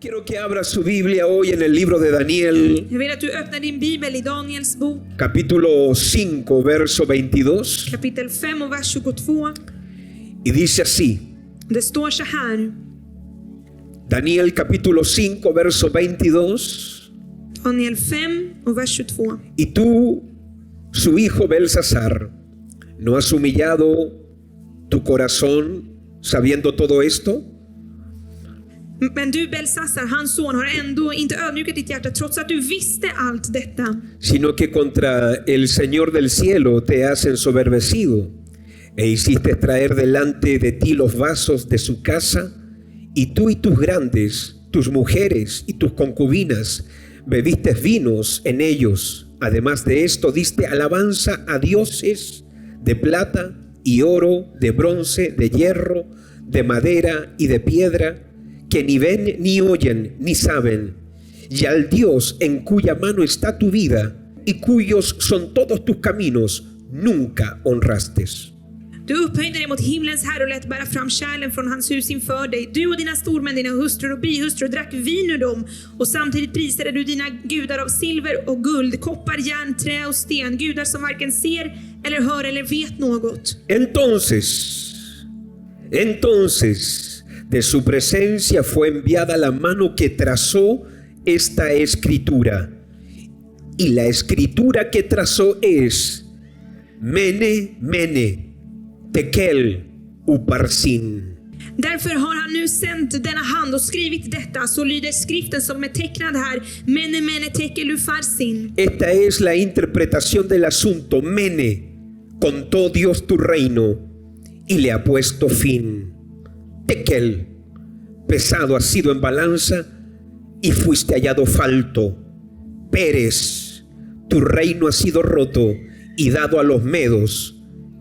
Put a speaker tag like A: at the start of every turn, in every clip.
A: Quiero que abra su Biblia hoy en el libro de Daniel,
B: Jag vill att du öppnar din bibel i Daniels bok,
A: capítulo 5, verso 22,
B: kapitel 5 och vers 22.
A: y dice así.
B: Det står så här.
A: Daniel capítulo 5, verso 22.
B: Daniel 5 och vers 22.
A: Y tú, su hijo Belsasar, ¿no has humillado tu corazón sabiendo todo esto?
B: Men du Belsassar, hans son, har ändå inte ödmjukat ditt hjärta trots att du visste allt detta.
A: Sino que contra el Señor del cielo te has ensoberbecido e hiciste traer delante de ti los vasos de su casa, y tú y tus grandes, tus mujeres y tus concubinas, bebiste vinos en ellos. Además de esto, diste alabanza a dioses de plata y oro, de bronce, de hierro, de madera y de piedra, que ni ven, ni oyen, ni saben, y al Dios en cuya mano está tu vida y cuyos son todos tus caminos, nunca honraste.
B: Du upphöjde dig mot himlens herre och lät bära fram kärlen från hans hus inför dig. Du och dina stormän, dina hustrur och bihustrur drack vin ur dem, och samtidigt prisade du dina gudar av silver och guld, koppar, järn, trä och sten, gudar som varken ser eller hör eller vet något.
A: Entonces, de su presencia fue enviada la mano que trazó esta escritura. Y la escritura que trazó es Mene, Mene, Tekel, Uparsin.
B: Därför har han nu sänt denna hand och skrivit detta, så lyder skriften som är tecknad här: Mene, Mene, Tekel, Ufarsin.
A: Esta es la interpretación del asunto. Mene, contó Dios tu reino y le ha puesto fin. Tekel, pesado has sido en balanza y fuiste hallado falto. Peres, tu reino ha sido roto y dado a los medos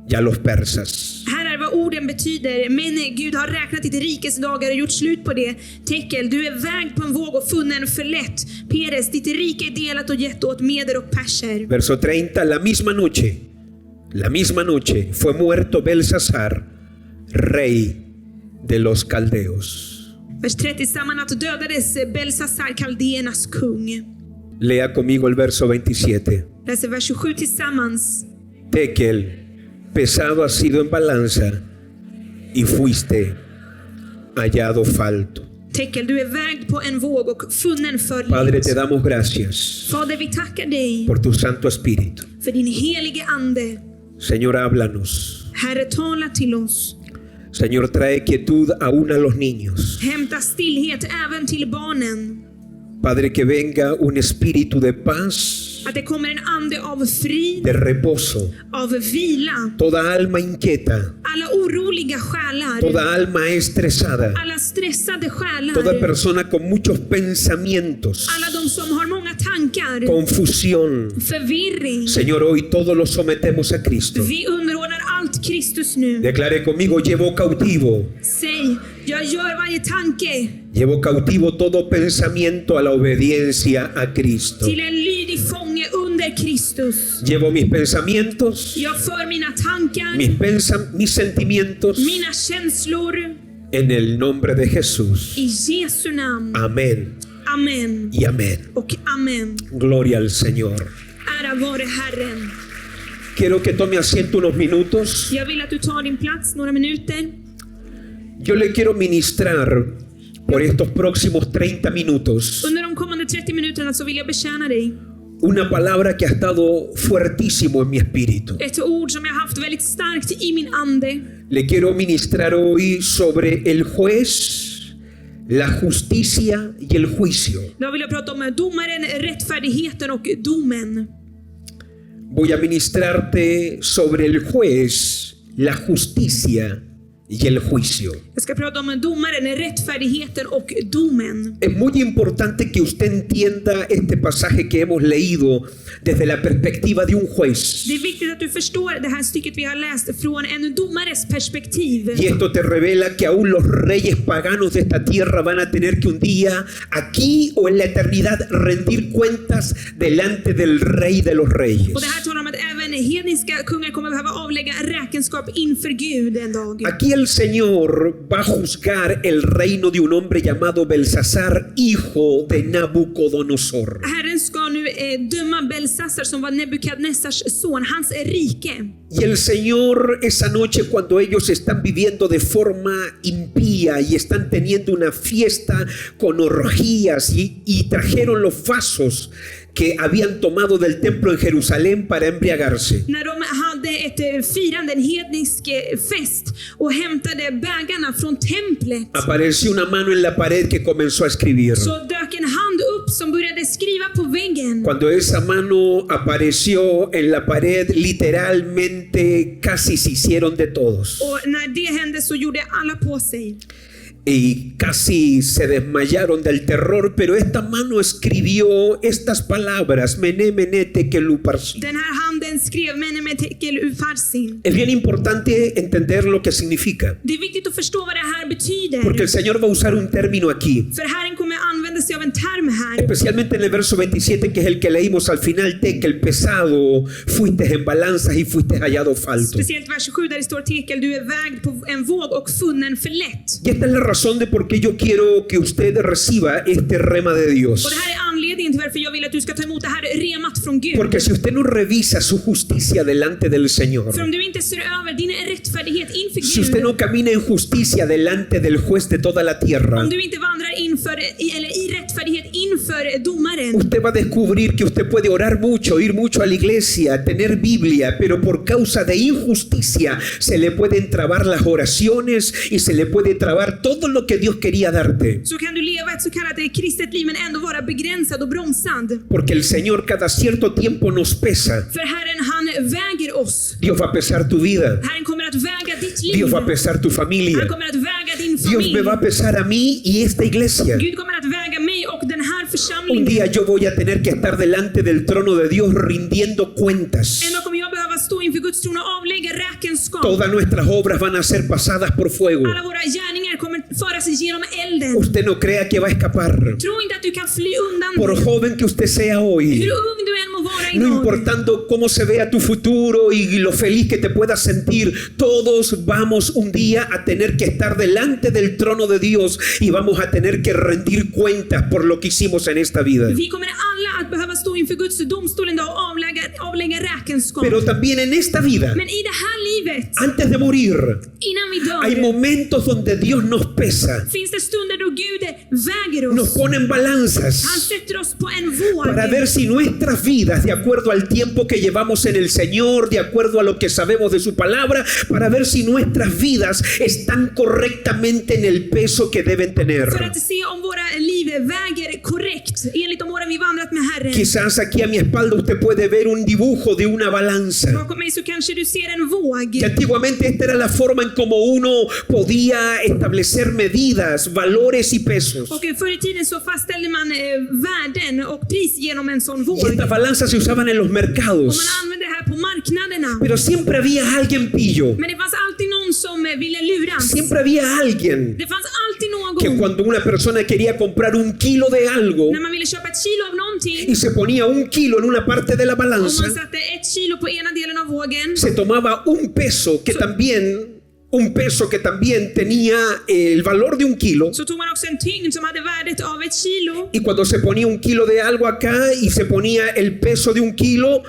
A: y a los persas.
B: Här är vad orden betyder. Mene, Gud har räknat ditt rikes dagar och gjort slut på det. Tekel, du är vägd på en våg och funnen för lätt. Peres, ditt rike är delat och gett åt meder och perser.
A: Verso 30, la misma noche fue muerto Belsasar, rey de los caldeos.
B: Vers 30, samma natt dödades Belsassar, kaldéernas kung.
A: Lea conmigo el verso 27.
B: Läser vers 27 tillsammans.
A: Tekel, pesado has sido en balanza y fuiste hallado falto.
B: Tekel, du är vägd på en våg och funnen för
A: Padre,
B: lätt.
A: te damos gracias
B: Fader, vi tackar dig
A: por tu Santo Espíritu.
B: för din helige ande.
A: Señor, háblanos.
B: Herre, tala till oss.
A: Señor, trae quietud aún a los niños.
B: Hämta stillhet även till barnen.
A: Padre, que venga un espíritu de paz,
B: Att det kommer en ande av frid,
A: de reposo.
B: av vila.
A: Toda alma inquieta,
B: Alla oroliga själar,
A: toda alma estresada,
B: alla stressade själar,
A: toda persona con muchos pensamientos,
B: alla de som har många tankar,
A: confusión.
B: förvirring.
A: Señor, hoy todos lo sometemos a Cristo.
B: Vi underordnar allt Kristus nu.
A: Declare conmigo, llevo cautivo.
B: Säg, jag gör varje tanke
A: Llevo cautivo todo pensamiento a la obediencia a Cristo.
B: till en lydig fånge under Kristus.
A: Llevo mis pensamientos,
B: Jag för mina tankar,
A: mis sentimientos
B: mina känslor
A: en el nombre de Jesús.
B: i Jesu namn.
A: Amén
B: Amen
A: y amén.
B: och amen.
A: Gloria al Señor.
B: Ära vare Herren.
A: Quiero que tome asiento unos minutos.
B: Jag vill att du tar din plats några minuter.
A: Yo le quiero ministrar por estos próximos 30 minutos
B: Under de kommande 30 minuterna så vill jag betjäna dig.
A: una palabra que ha estado fuertísimo en mi espíritu.
B: Ett ord som jag har haft väldigt starkt i min ande.
A: Le quiero ministrar hoy sobre el juez, la justicia y el juicio.
B: Då vill jag prata om domaren, rättfärdigheten och domen.
A: Voy a ministrarte sobre el juez, la justicia y el juicio.
B: Jag ska prata om domaren, rättfärdigheten och domen.
A: Es muy importante que usted entienda este pasaje que hemos leído desde la perspectiva de un juez.
B: Det är viktigt att du förstår det här stycket vi har läst från en domares perspektiv.
A: Y esto te revela que aún los reyes paganos de esta tierra van a tener que un día, aquí o en la eternidad, rendir cuentas delante del Rey de los Reyes.
B: Och det här talar om att även hedniska kungar kommer behöva avlägga räkenskap inför Gud en dag.
A: Aquí el Señor va a juzgar el reino de un hombre llamado Belsasar, hijo de Nabucodonosor.
B: Herren ska nu döma Belsassar som var Nebukadnessars son, hans rike.
A: Y el Señor esa noche, cuando ellos están viviendo de forma impía y están teniendo una fiesta con orgías y trajeron los vasos que habían tomado del templo en Jerusalén para embriagarse.
B: När de hade ett firande, en hednisk fest och hämtade bägarna från templet,
A: Apareció una mano en la pared que comenzó a escribir.
B: så dök en hand upp som började skriva på väggen.
A: Cuando esa mano apareció en la pared, literalmente casi se hicieron de todos.
B: Och när det hände så gjorde alla på sig.
A: Y casi se desmayaron del terror, pero esta mano escribió estas palabras, Mené, Mené, Tekel, Uparsin.
B: Den här handen skrev Mene Tekel Ufarsin.
A: Es bien importante entender lo que significa,
B: Det är viktigt att förstå vad det här betyder.
A: porque el Señor va a usar un término aquí,
B: För Herren kommer använda sig av en term här.
A: especialmente en el verso 27, que es el que leímos al final, Tekel, pesado, fuiste en balanzas y fuiste hallado falto.
B: Speciellt vers 7 där det står Tekel, du är vägd på en våg och funnen för lätt.
A: Y esta es la razón de por qué yo quiero que usted reciba este rema de Dios.
B: Och det här är anledningen till varför jag vill att du ska ta emot det här remat från Gud.
A: Porque si usted no revisa su justicia delante del Señor,
B: För om du inte ser över din rättfärdighet inför
A: si usted
B: Gud,
A: no camina en justicia delante del juez de toda la tierra,
B: om du inte vandrar i rättfärdighet inför domaren,
A: usted va a descubrir que usted puede orar mucho, ir mucho a la iglesia, tener Biblia, pero por causa de injusticia se le pueden trabar las oraciones y se le puede trabar todo lo que Dios quería darte.
B: så kan du leva ett så kallat kristet liv men ändå vara begränsad och bromsad.
A: Porque el Señor cada cierto tiempo nos pesa.
B: För Herren, han väger oss.
A: Dios va a pesar tu vida.
B: Herren kommer att väga ditt liv.
A: Dios va a pesar tu familia.
B: Han kommer att väga din
A: Dios
B: familj.
A: me va a pesar a mí y esta iglesia.
B: Gud kommer att väga mig och den här
A: Un
B: församlingen.
A: día yo voy a tener que estar delante del trono de Dios rindiendo cuentas.
B: En dag kommer jag behöva stå inför Guds tron och avlägga räkenskap.
A: Todas nuestras obras van a ser pasadas por fuego.
B: Alla våra gärningar kommer föras genom elden.
A: Usted no crea que va a escapar.
B: Tro inte att du kan fly undan
A: Por
B: det.
A: joven que usted sea
B: Hur
A: hoy,
B: ung du än må vara
A: no
B: idag.
A: importando cómo se vea tu futuro y lo feliz que te puedas sentir, todos vamos un día a tener que estar delante del trono de Dios y vamos a tener que rendir cuentas por lo que hicimos en esta vida.
B: Vi kommer alla att behöva stå inför Guds domstol en dag och avlägga räkenskap.
A: Pero también en esta vida,
B: Men i det här livet,
A: antes de morir,
B: innan vi
A: hay
B: dör,
A: momentos donde Dios nos pesa,
B: finns det stunder då Gud väger
A: nos
B: oss.
A: pone en
B: Han
A: balanzas
B: sätter oss på en våg.
A: para ver si nuestras vidas, de acuerdo al tiempo que llevamos en el Señor, de acuerdo a lo que sabemos de su palabra, para ver si nuestras vidas están correctamente en el peso que deben tener.
B: För att se om våra liv väger korrekt enligt de åren vi vandrat med Herren.
A: Quizás aquí a mi espalda usted puede ver un dibujo de una balanza.
B: Bakom mig så kanske du ser en våg.
A: Que antiguamente esta era la forma en como uno podía establecer medidas, valores y pesos.
B: Och förr i tiden så fastställde man värden och pris genom en sån
A: Y
B: våg.
A: estas balanzas se usaban en los
B: Och
A: mercados.
B: man använde det här på marknaderna.
A: Pero siempre había alguien pillo.
B: Men det fanns alltid någon som ville luras.
A: Siempre había alguien
B: Det fanns alltid
A: que
B: någon.
A: cuando una persona quería comprar un kilo de algo
B: När man ville köpa ett kilo av någonting
A: y se ponía un kilo en una parte de la
B: och
A: balanza,
B: man satte ett kilo på ena delen av vågen,
A: se tomaba un peso que también tenía el valor de un kilo.
B: så tog man också en tyngd som hade värdet av ett kilo.
A: Y cuando se ponía un kilo de algo acá y se ponía el peso de un kilo,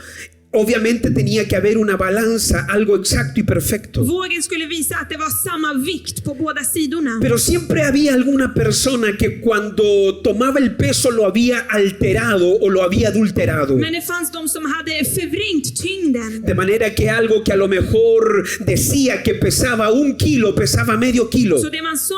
A: obviamente tenía que haber una balanza, algo exacto y perfecto.
B: Vågen skulle visa att det var samma vikt på båda sidorna.
A: Pero siempre había alguna persona que cuando tomaba el peso lo había alterado o lo había adulterado.
B: Men det fanns de som hade förvrängt tyngden.
A: De manera que algo que a lo mejor decía que pesaba un kilo, pesaba medio kilo.
B: Så det man sa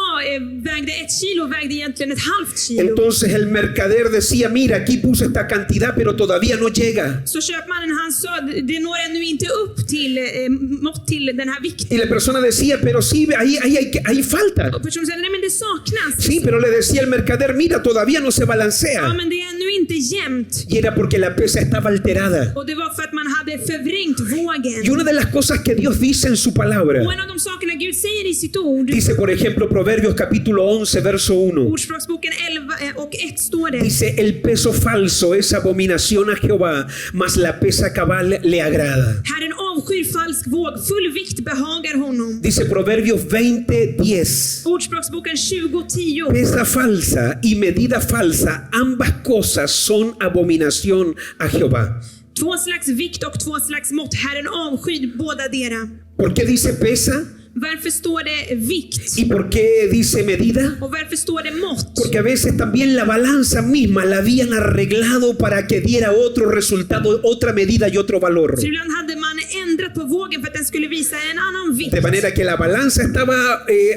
B: vägde ett kilo, vägde egentligen ett halvt kilo.
A: Entonces el mercader decía, mira, aquí puse esta cantidad, pero todavía no llega.
B: Så köpmannen han sa, det når ännu inte upp till mått till den här vikten.
A: Y la persona decía, pero sí, ahí falta.
B: Och personen sa, nej men det saknas.
A: Sí, pero le decía el mercader, mira, todavía no se
B: Ja
A: balancea.
B: men det är ännu ju inte jämnt.
A: Y era porque la pesa estaba alterada.
B: Och det var för att man hade förvrängt vågen.
A: Y una de las cosas que Dios dice en su palabra,
B: Och en av de sakerna Gud säger i sitt ord,
A: dice por ejemplo Proverbios capítulo 11 verso 1,
B: Ordspråksboken 11 och 1 står det.
A: dice: el peso falso es abominación a Jehová, mas la pesa cabal le agrada.
B: Herren avskyr falsk våg, full vikt behagar honom.
A: Dice Proverbios 20:10,
B: Ordspråksboken 20:10.
A: pesa falsa y medida falsa, ambas cosas son abominación a Jehová.
B: Två slags vikt och två slags mått. Herren avskyr båda dera.
A: ¿Por qué dice pesa?
B: Varför står det vikt?
A: ¿Y por qué dice medida?
B: Och varför står det mått?
A: Porque a veces también la balanza misma la habían arreglado para que diera otro resultado, otra medida y otro valor.
B: Så ibland hade man ändrat på vågen för att den skulle visa en annan vikt.
A: De manera que la balanza estaba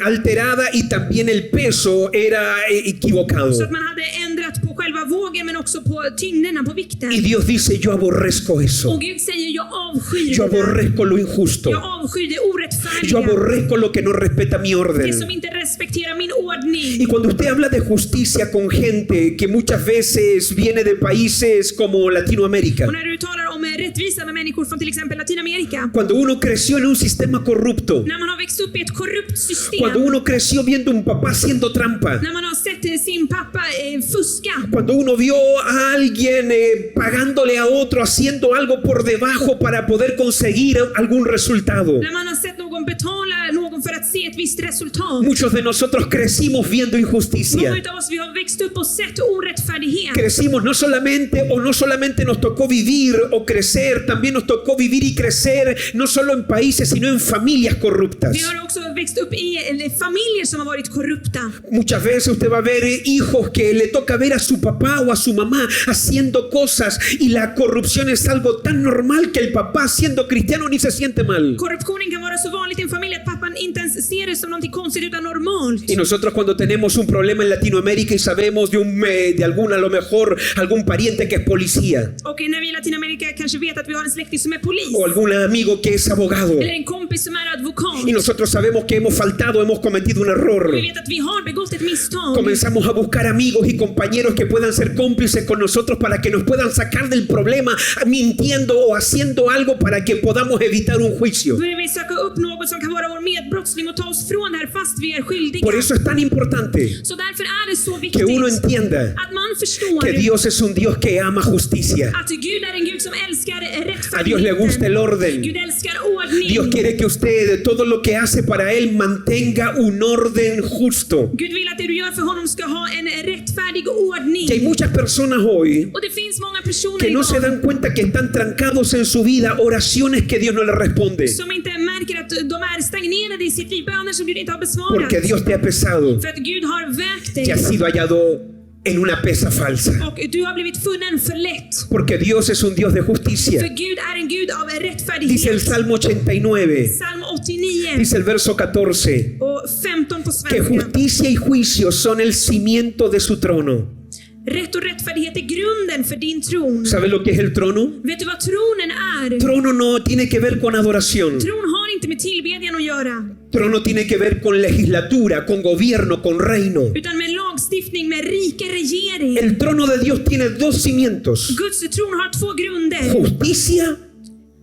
A: alterada y también el peso era equivocado.
B: Så att man hade ändrat på själva vågen men också på tyngderna, på vikten.
A: Y Dios dice: yo aborrezco eso.
B: Och Gud säger, jag avskyr
A: Yo
B: det där.
A: aborrezco lo injusto.
B: Jag avskyr det
A: Yo
B: orättfärdiga.
A: aborrezco lo que no respeta mi
B: Det
A: orden.
B: som inte respekterar min ordning.
A: Y cuando usted habla de justicia con gente que muchas veces viene de países como Latinoamérica,
B: Och när du talar om rättvisa med människor från till exempel Latinamerika.
A: cuando uno creció en un sistema corrupto,
B: När man har växt upp i ett korrupt system.
A: cuando uno creció viendo un papá haciendo trampa,
B: När man har sett sin pappa fuska.
A: cuando uno vio a alguien pagándole a otro, haciendo algo por debajo para poder conseguir algún resultado.
B: När man har sett någon betala någon för att se ett visst resultat.
A: Muchos de nosotros crecimos viendo injusticia.
B: Många av oss, vi har växt upp och sett orättfärdighet.
A: Crecimos no solamente nos tocó vivir o crecer, también nos tocó vivir y crecer no solo en países sino en familias corruptas.
B: Vi har också växt upp i familjer som har varit korrupta.
A: Muchas veces usted va a ver hijos que le toca ver a su papá o a su mamá haciendo cosas y la corrupción es algo tan normal que el papá siendo cristiano ni se siente mal.
B: Korruptionen kan vara så vanligt i en familj att pappan inte ens ser det som något konstigt utan normalt.
A: Y nosotros cuando tenemos un problema en Latinoamérica y sabemos de algún, a lo mejor, algún pariente que es policía
B: Och när vi i Latinamerika kanske vet att vi har en släkting som är polis.
A: o algún amigo que es abogado
B: Eller en kompis som är advokat.
A: y nosotros sabemos que hemos faltado, hemos cometido un error,
B: Och vi vet att vi har begått ett misstag.
A: comenzamos a buscar amigos y compañeros que puedan ser cómplices con nosotros para que nos puedan sacar del problema mintiendo o haciendo algo para que podamos evitar un juicio.
B: Då vill vi söka upp något som kan vara vår medbrottsling och ta oss från det här fast vi är skyldiga.
A: Por eso es tan importante
B: Så därför är det så
A: que
B: viktigt
A: uno entienda
B: att man förstår
A: que Dios es un Dios que ama justicia.
B: att Gud är en Gud som älskar
A: A Dios le gusta el orden.
B: Gud älskar ordning.
A: Dios quiere que usted, todo lo que hace para Él, mantenga un orden justo.
B: Gud vill att det du gör för honom ska ha en rättfärdig ordning.
A: Que hay muchas personas hoy
B: Och det finns många personer
A: que no se
B: idag
A: dan cuenta que están trancados en su vida, oraciones que Dios no les responde.
B: som inte märker att de är stagnerade i sitt liv, böner som Gud inte har besvarat.
A: Porque Dios te ha pesado,
B: För att Gud har vägt
A: que
B: dig
A: has sido hallado en una pesa falsa.
B: och du har blivit funnen för lätt.
A: Porque Dios es un Dios de justicia.
B: För Gud är en Gud av
A: Dice el
B: rättfärdighet.
A: Salmo 89,
B: Psalm 89
A: dice el verso 14,
B: och 15 på
A: que
B: svenska.
A: justicia y juicio son el cimiento de su trono.
B: Rätt och rättfärdighet är grunden för din tron.
A: ¿Sabes lo que es el trono?
B: Vet du vad tronen är?
A: Trono no tiene que ver con adoración.
B: Tron har inte med tillbedjan att göra,
A: Trono tiene que ver con legislatura, con gobierno, con reino.
B: utan med lagstiftning, med rike, regering.
A: El trono de Dios tiene dos cimientos:
B: Guds tron har två grunder.
A: justicia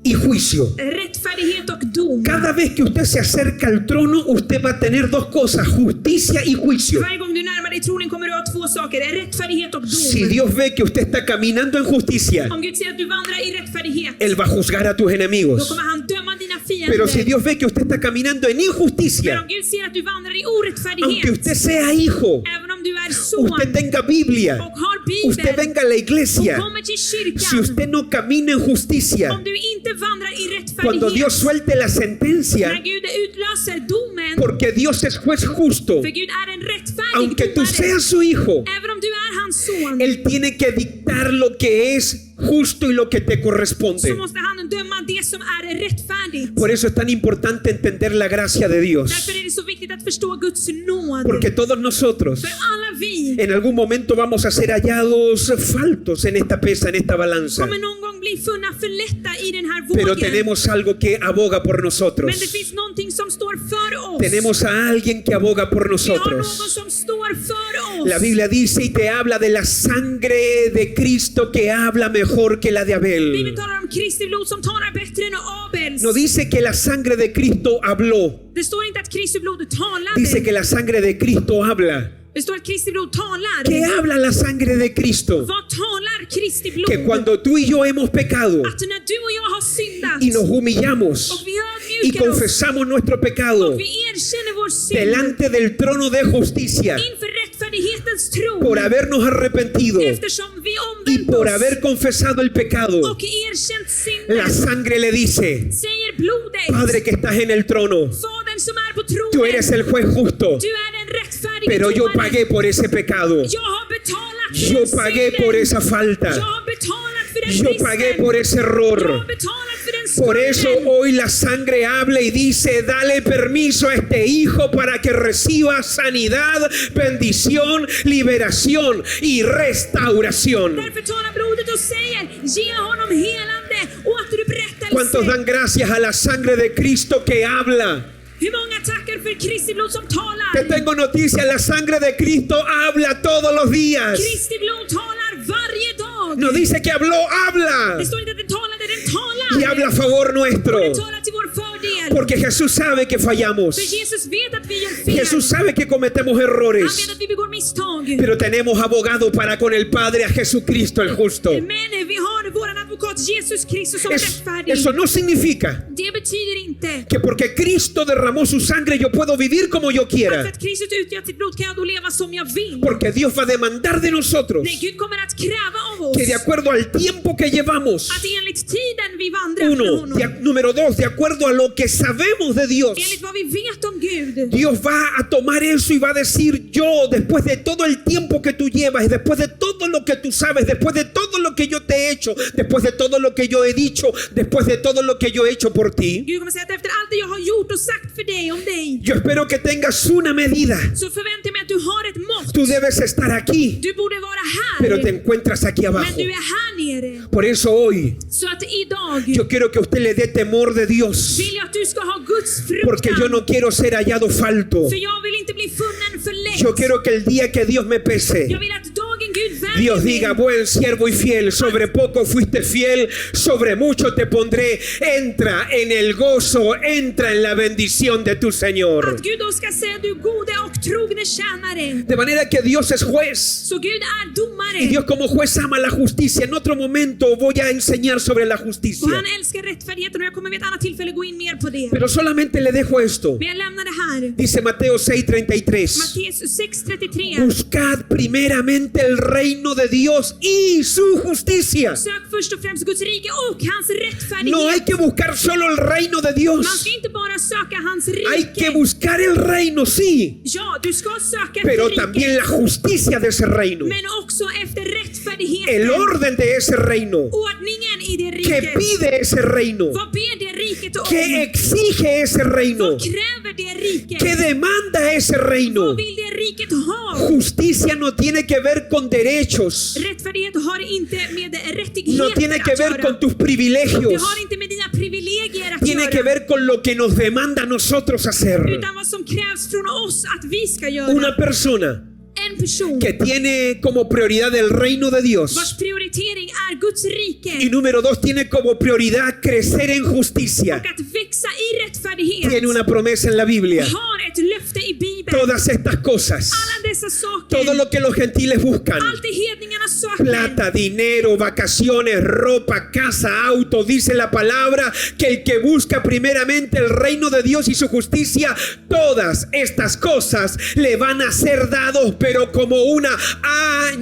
A: y juicio.
B: Rättfärdighet och dom.
A: Cada vez que usted se acerca al trono, usted va a tener dos cosas: justicia y juicio.
B: Varje gång du närmar dig tronen kommer du ha två saker, rättfärdighet och dom.
A: Si Dios ve que usted está caminando en justicia,
B: Om Gud ser att du vandrar i rättfärdighet,
A: Él va a juzgar a tus
B: då
A: enemigos.
B: kommer han döma dina
A: Pero si
B: fiender.
A: Dios ve que usted está caminando en
B: Men
A: injusticia,
B: om Gud ser att du vandrar i
A: aunque
B: orättfärdighet,
A: usted sea hijo,
B: även om du är son
A: usted tenga Biblia,
B: och har
A: usted
B: Bibeln
A: venga a la
B: och
A: iglesia,
B: kommer till
A: si
B: kyrkan,
A: usted no camina en justicia,
B: om du inte vandrar i
A: cuando Dios
B: rättfärdighet,
A: suelte la
B: när
A: sentencia,
B: Gud utlöser domen,
A: porque Dios es juez justo,
B: för Gud är en rättfärdig
A: aunque tú
B: domare,
A: seas su hijo,
B: även om du är hans son,
A: Él tiene que dictar lo que es justo y lo que te corresponde.
B: så måste han döma det som är rättfärdigt.
A: Por eso es tan importante entender la gracia de Dios,
B: Därför är det så viktigt att förstå Guds nåd.
A: porque todos nosotros
B: För alla vi
A: en algún momento vamos a ser hallados faltos en esta pesa, en esta balanza.
B: kommer någon gång de bli funna för lätta i den här
A: pero
B: vågen.
A: tenemos algo que aboga por nosotros.
B: Men det finns någonting som står för oss.
A: Tenemos a alguien que aboga por
B: Vi har någon
A: nosotros.
B: som står för oss.
A: La Biblia dice y te habla de la sangre de Cristo que habla mejor que la de Abel.
B: Bibeln talar om Kristi blod som talar bättre än Abels.
A: No dice que la sangre de Cristo habló,
B: Det står inte att Kristi blod talade.
A: dice que la sangre de Cristo habla.
B: Det står att Kristi blod talar.
A: ¿Qué habla la sangre de Cristo?
B: Vad talar Kristi blod?
A: Que cuando tú y yo hemos pecado
B: Att när du och jag har syndat
A: y nos humillamos
B: och vi
A: y
B: ödmjukar oss
A: confesamos nuestro pecado
B: och vi erkänner vår synd
A: delante del trono de justicia
B: inför rättfärdighetens tron,
A: por habernos arrepentido
B: eftersom vi
A: y
B: omvänt
A: por
B: oss
A: haber confesado el pecado,
B: och erkänt synden,
A: la sangre le dice:
B: säger blodet,
A: Padre que estás en el trono,
B: Fadern som är på
A: tú
B: tronen,
A: eres el juez justo,
B: du är den rättfärdige
A: pero yo
B: domaren.
A: pagué por ese pecado,
B: Jag har betalat för
A: yo
B: den
A: pagué
B: synden.
A: por esa
B: Jag
A: falta,
B: har betalat för den
A: yo pagué
B: bristen.
A: por ese
B: Jag
A: error.
B: har betalat för den
A: Por eso
B: skulden.
A: hoy la sangre habla y dice: dale permiso a este hijo para que reciba sanidad, bendición, liberación y restauración.
B: Därför talar blodet och säger: ge honom helande, återupprättelse.
A: ¿Cuántos dan gracias a la sangre de Cristo que habla?
B: Hur många tackar för Kristi blod som
A: Te
B: talar?
A: tengo noticias: la sangre de Cristo habla todos los días.
B: Kristi blod talar varje dag.
A: No dice que habló, habla.
B: Det står inte att den talade, den
A: Y
B: talar.
A: habla a favor nuestro.
B: Den talar till vår fördel.
A: Porque Jesús sabe que fallamos.
B: För Jesus vet att vi gör fel.
A: Jesús sabe que cometemos
B: Han
A: errores.
B: vet att vi begår misstag.
A: Pero tenemos abogado para con el Padre, a Jesucristo el justo.
B: Men vi har vår advokat Jesus Kristus som är rättfärdig.
A: Eso no significa
B: Det betyder inte
A: que porque Cristo derramó su sangre yo puedo vivir como yo
B: att
A: quiera.
B: för att Kristus utgör sitt blod kan jag då leva som jag vill.
A: Porque Dios va a demandar de nosotros
B: Nej, Gud kommer att kräva av oss
A: que de acuerdo al tiempo que llevamos,
B: att enligt tiden vi vandrar med
A: uno,
B: honom,
A: número dos, de acuerdo a lo que sabemos de Dios,
B: enligt vad vi vet om Gud,
A: Dios va a tomar eso y va a decir: yo, después de todo el tiempo que tú llevas, y después de todo lo que tú sabes, después de todo lo que yo te he hecho, después de todo lo que yo he dicho, después de todo lo que yo he hecho por ti,
B: Gud kommer säga att efter allt det jag har gjort och sagt för dig om dig,
A: yo espero que tengas una medida.
B: så förväntar jag mig att du har ett mått.
A: Tú debes estar aquí,
B: Du borde vara
A: pero te
B: här,
A: encuentras aquí
B: men
A: abajo.
B: du är här nere.
A: Por eso hoy
B: Så att idag
A: yo quiero que usted le dé temor de Dios,
B: vill jag att du ska ha Guds
A: porque yo
B: fruktan.
A: no quiero ser hallado falto.
B: För jag vill inte bli funnen för lätt.
A: Yo quiero que el día que Dios me pese,
B: Jag vill att dagen Gud värjer
A: Dios
B: mig.
A: diga: buen siervo y fiel, sobre poco fuiste fiel, sobre mucho te pondré. Entra en el gozo, entra en la bendición de tu Señor.
B: Att Gud då ska säga: du gode och trogne tjänare.
A: De manera que Dios es juez.
B: Så Gud är domare.
A: Y Dios como juez ama la justicia. En otro momento voy a enseñar sobre la
B: Och
A: justicia.
B: han älskar rättfärdigheten och jag kommer vid ett annat tillfälle gå in mer på det.
A: Pero solamente le dejo esto.
B: Men jag lämnar det här.
A: Dice Mateo 6:33.
B: Matteus 6:33.
A: Buscad primeramente el reino de Dios y su justicia.
B: Sök först och främst Guds rike och hans rättfärdighet.
A: No hay que buscar solo el reino de
B: Man
A: Dios.
B: ska inte bara söka hans
A: Hay que
B: rike.
A: buscar el reino, sí,
B: Ja, du ska söka
A: pero
B: efter
A: también
B: riket.
A: la justicia de ese reino.
B: Men också efter
A: El
B: rättfärdigheten.
A: orden de ese reino.
B: Ordningen i det
A: ¿Qué
B: riket.
A: pide ese reino?
B: Vad ber det riket om?
A: ¿Qué exige ese reino?
B: Vad kräver det riket?
A: ¿Qué demanda ese reino?
B: Vad vill det riket ha?
A: Justicia no tiene que ver con derechos.
B: Rättfärdighet har inte med rättigheter
A: No tiene que
B: att
A: ver
B: göra.
A: con tus
B: Det
A: privilegios.
B: har inte med dina privilegier att
A: Tiene que
B: göra.
A: ver con lo que nos demanda a nosotros hacer.
B: Utan vad som krävs från oss att vi ska göra.
A: Una persona
B: En person
A: que tiene como prioridad el reino de Dios.
B: vars prioritering är Guds rike.
A: Y número dos, tiene como prioridad crecer en justicia.
B: Och att växa i rättfärdighet.
A: Tiene una promesa en la Biblia.
B: Har ett löfte i Bibeln.
A: Todas estas cosas,
B: Alla dessa saker.
A: todo lo que los gentiles buscan,
B: Allt det hedningarna söker.
A: plata, dinero, vacaciones, ropa, casa, auto, dice la palabra que el que busca primeramente el reino de Dios y su justicia, todas estas cosas le van a ser dados, pero como una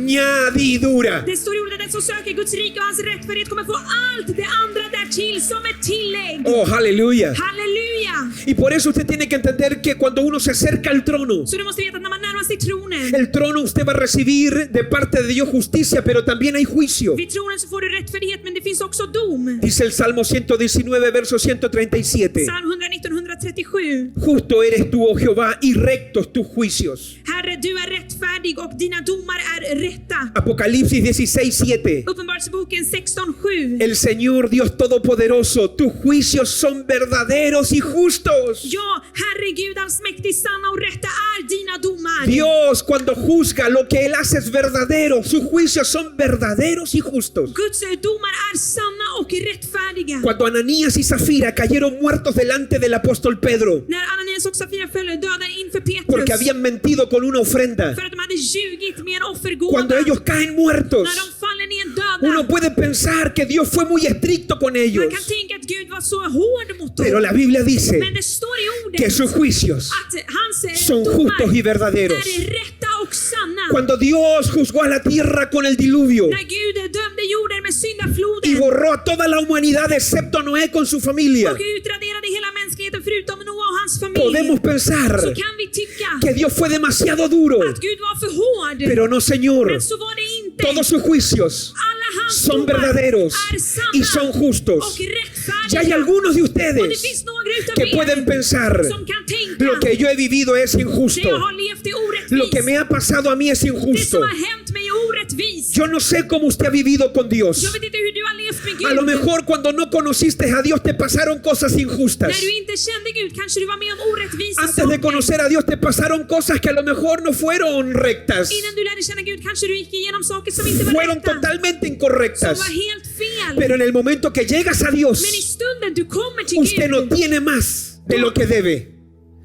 A: añadidura.
B: Det står i ordet: den som söker Guds rike och hans rättfärdighet kommer få allt det andra därtill som ett tillägg.
A: Oh, aleluya.
B: Halleluja!
A: Y por eso usted tiene que entender que cuando uno se acerca al trono,
B: Så du måste veta att när man närmar sig tronen,
A: el trono usted va a recibir de parte de Dios justicia, pero también hay juicio.
B: vid tronen så får du rättfärdighet, men det finns också dom.
A: Dice el Salmo 119, verso 137.
B: Psalm 119, 137.
A: Justo eres tú, oh Jehová, y rectos tus juicios.
B: Herre, du är rättfärdig och dina domar är rätta.
A: Apocalipsis 16:7.
B: Uppenbarelseboken 16:7.
A: El Señor Dios Todopoderoso, tus juicios son verdaderos y justos.
B: Ja, Herre Gud allsmäktig, sanna och rätta är dina domar.
A: Dios, cuando juzga, lo que Él hace es verdadero. Sus juicios son verdaderos y justos.
B: Guds domar är sanna och rättfärdiga.
A: Cuando Ananías y Zafira cayeron muertos delante del apóstol Pedro,
B: När Ananias och Safira föll döda inför
A: porque
B: Petrus,
A: habían mentido con una ofrenda.
B: för att de hade ljugit med en offergåva.
A: Cuando ellos caen muertos,
B: När de faller ner döda,
A: uno puede pensar que Dios fue muy estricto con ellos.
B: man kan tänka att Gud var så hård mot dem.
A: Pero la Biblia dice
B: Men det står i ordet
A: que sus juicios
B: att hans
A: son justos y
B: domar
A: verdaderos.
B: är rätta och sanna.
A: Cuando Dios juzgó a la tierra con el diluvio
B: När Gud dömde jorden med
A: y
B: syndafloden
A: borró a toda la humanidad excepto Noé con su familia,
B: och utraderade hela mänskligheten förutom Noa och hans familj,
A: podemos pensar
B: så kan vi tycka
A: que Dios fue demasiado duro.
B: att Gud var för hård.
A: Pero no, Señor.
B: Men så var det inte.
A: Todos sus juicios
B: Alla hans
A: son
B: domar
A: verdaderos
B: är sanna
A: y son justos.
B: och rättfärdiga.
A: Y hay algunos de
B: Och det
A: ustedes
B: finns några utav
A: que
B: er
A: pueden pensar,
B: som kan tänka
A: lo que yo he vivido es
B: det
A: injusto.
B: jag har levt är orättvist.
A: Lo que me ha pasado a mí es
B: Det
A: injusto.
B: som har hänt mig är orättvist.
A: Yo no sé cómo usted ha vivido con Dios.
B: Jag vet inte hur du har levt med Gud.
A: A lo mejor cuando no conociste a Dios te pasaron cosas injustas.
B: När du inte kände Gud kanske du var med om orättvisa
A: Antes de
B: saker.
A: conocer a Dios te pasaron cosas que a lo mejor no fueron rectas.
B: Innan du lärde känna Gud kanske du gick igenom saker som inte var
A: Fueron
B: rätta.
A: totalmente
B: Som
A: incorrectas.
B: var helt fel.
A: Pero en el momento que llegas a Dios,
B: Men i stunden du kommer till
A: usted no
B: Gud,
A: tiene más de lo que debe.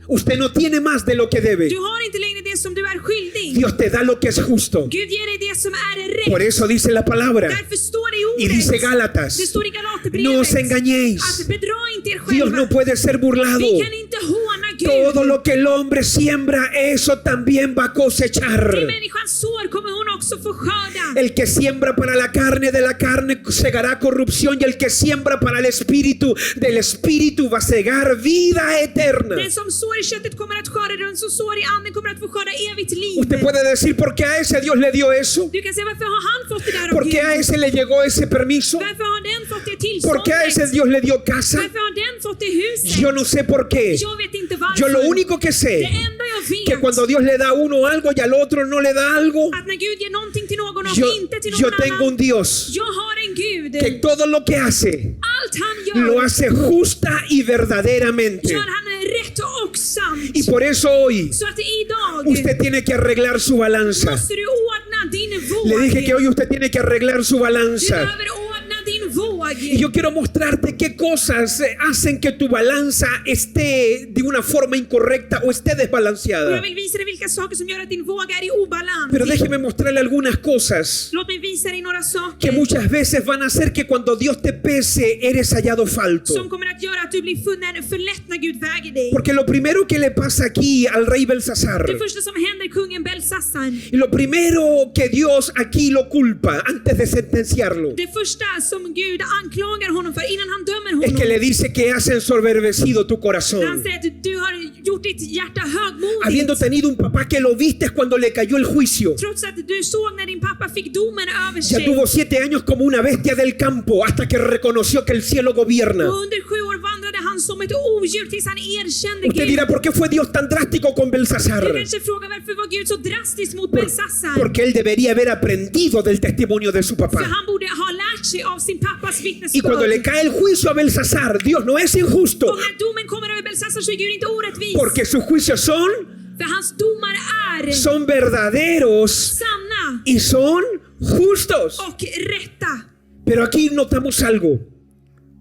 A: Usted no tiene más de lo que debe.
B: du har inte längre det som du är skyldig.
A: Dios te da lo que es justo.
B: Gud ger dig det som är rätt.
A: Por eso dice la palabra.
B: Därför står det i
A: Y
B: ordet.
A: dice Gálatas,
B: Det står i Galaterbrevet.
A: no os engañéis.
B: Att bedra inte er
A: Dios
B: själva.
A: no puede ser burlado.
B: Vi kan inte håna Gud.
A: Todo lo que el hombre siembra, eso también va a cosechar.
B: Det människan sår kommer hon också få skörda.
A: El que siembra para la carne, de la carne segará corrupción. Y el que siembra para el espíritu, del espíritu va a segar vida eterna.
B: Den som sår i köttet kommer att skörda, den som sår i anden kommer att få skörda evigt liv.
A: Usted puede decir, ¿por qué a ese Dios le dio eso?
B: Du kan säga, varför har han fått det där av
A: ¿Por
B: Gud?
A: qué a ese le llegó ese permiso?
B: Varför har den fått det
A: ¿Por qué a ese
B: tillståndet?
A: Dios le dio casa?
B: Varför har den fått det huset?
A: Yo no sé por qué.
B: Jag vet inte varför.
A: Yo lo único que
B: Det
A: sé,
B: enda jag vet,
A: que cuando Dios le da a uno algo y al otro no le da algo,
B: att när Gud ger någonting till någon och
A: yo,
B: inte till
A: yo
B: någon
A: tengo un
B: annan.
A: Dios
B: Jag har en Gud.
A: que todo lo que hace,
B: Allt han
A: lo
B: gör,
A: hace justa y verdaderamente.
B: gör han rätt och sant.
A: Y por eso hoy
B: Så att idag
A: usted tiene que arreglar su balanza.
B: måste du ordna din våg.
A: Le dije que hoy usted tiene que arreglar su
B: Du
A: balanza.
B: behöver ordna din våg.
A: Y yo quiero mostrarte qué cosas hacen que tu balanza esté de una forma incorrecta o esté
B: Och
A: desbalanceada.
B: jag vill visa dig vilka saker som gör att din våg är i obalans.
A: Pero déjeme mostrarle algunas cosas
B: Låt mig visa dig några
A: que
B: saker
A: muchas veces van a hacer que cuando Dios te pese eres hallado falto.
B: som kommer att göra att du blir funnen för lätt när Gud väger dig.
A: Porque lo primero que le pasa aquí al rey Belsasar,
B: Det första som händer kungen Belsassar,
A: y lo primero que Dios aquí lo culpa antes de sentenciarlo,
B: det första som Gud anklagar honom för innan han dömer
A: es
B: honom,
A: que le dice que has ensoberbecido tu
B: han
A: corazón.
B: säger att du har gjort ditt hjärta
A: Habiendo
B: högmodigt.
A: tenido un papá que lo viste cuando le cayó el juicio.
B: Trots att du såg när din pappa fick domen över
A: Ya
B: sig.
A: tuvo 7 años como una bestia del campo hasta que reconoció que el cielo gobierna.
B: Och under 7 år vandrade han som ett odjur tills han erkände
A: Usted
B: Gud.
A: dirá, ¿por qué fue Dios tan drástico con Belsasar?
B: Du kanske frågar varför var Gud så drastisk mot Belsassar?
A: Porque él debería haber aprendido del testimonio de su
B: För
A: papá.
B: han borde ha lärt sig av sin pappas
A: Y cuando le
B: vittnesbörd.
A: cae el juicio a Belsasar, Dios no es injusto,
B: Och när domen kommer över Belsassar så är Gud inte orättvis.
A: porque sus juicios
B: För hans domar är
A: son verdaderos
B: sanna
A: y son justos.
B: och rätta.
A: Pero aquí notamos algo,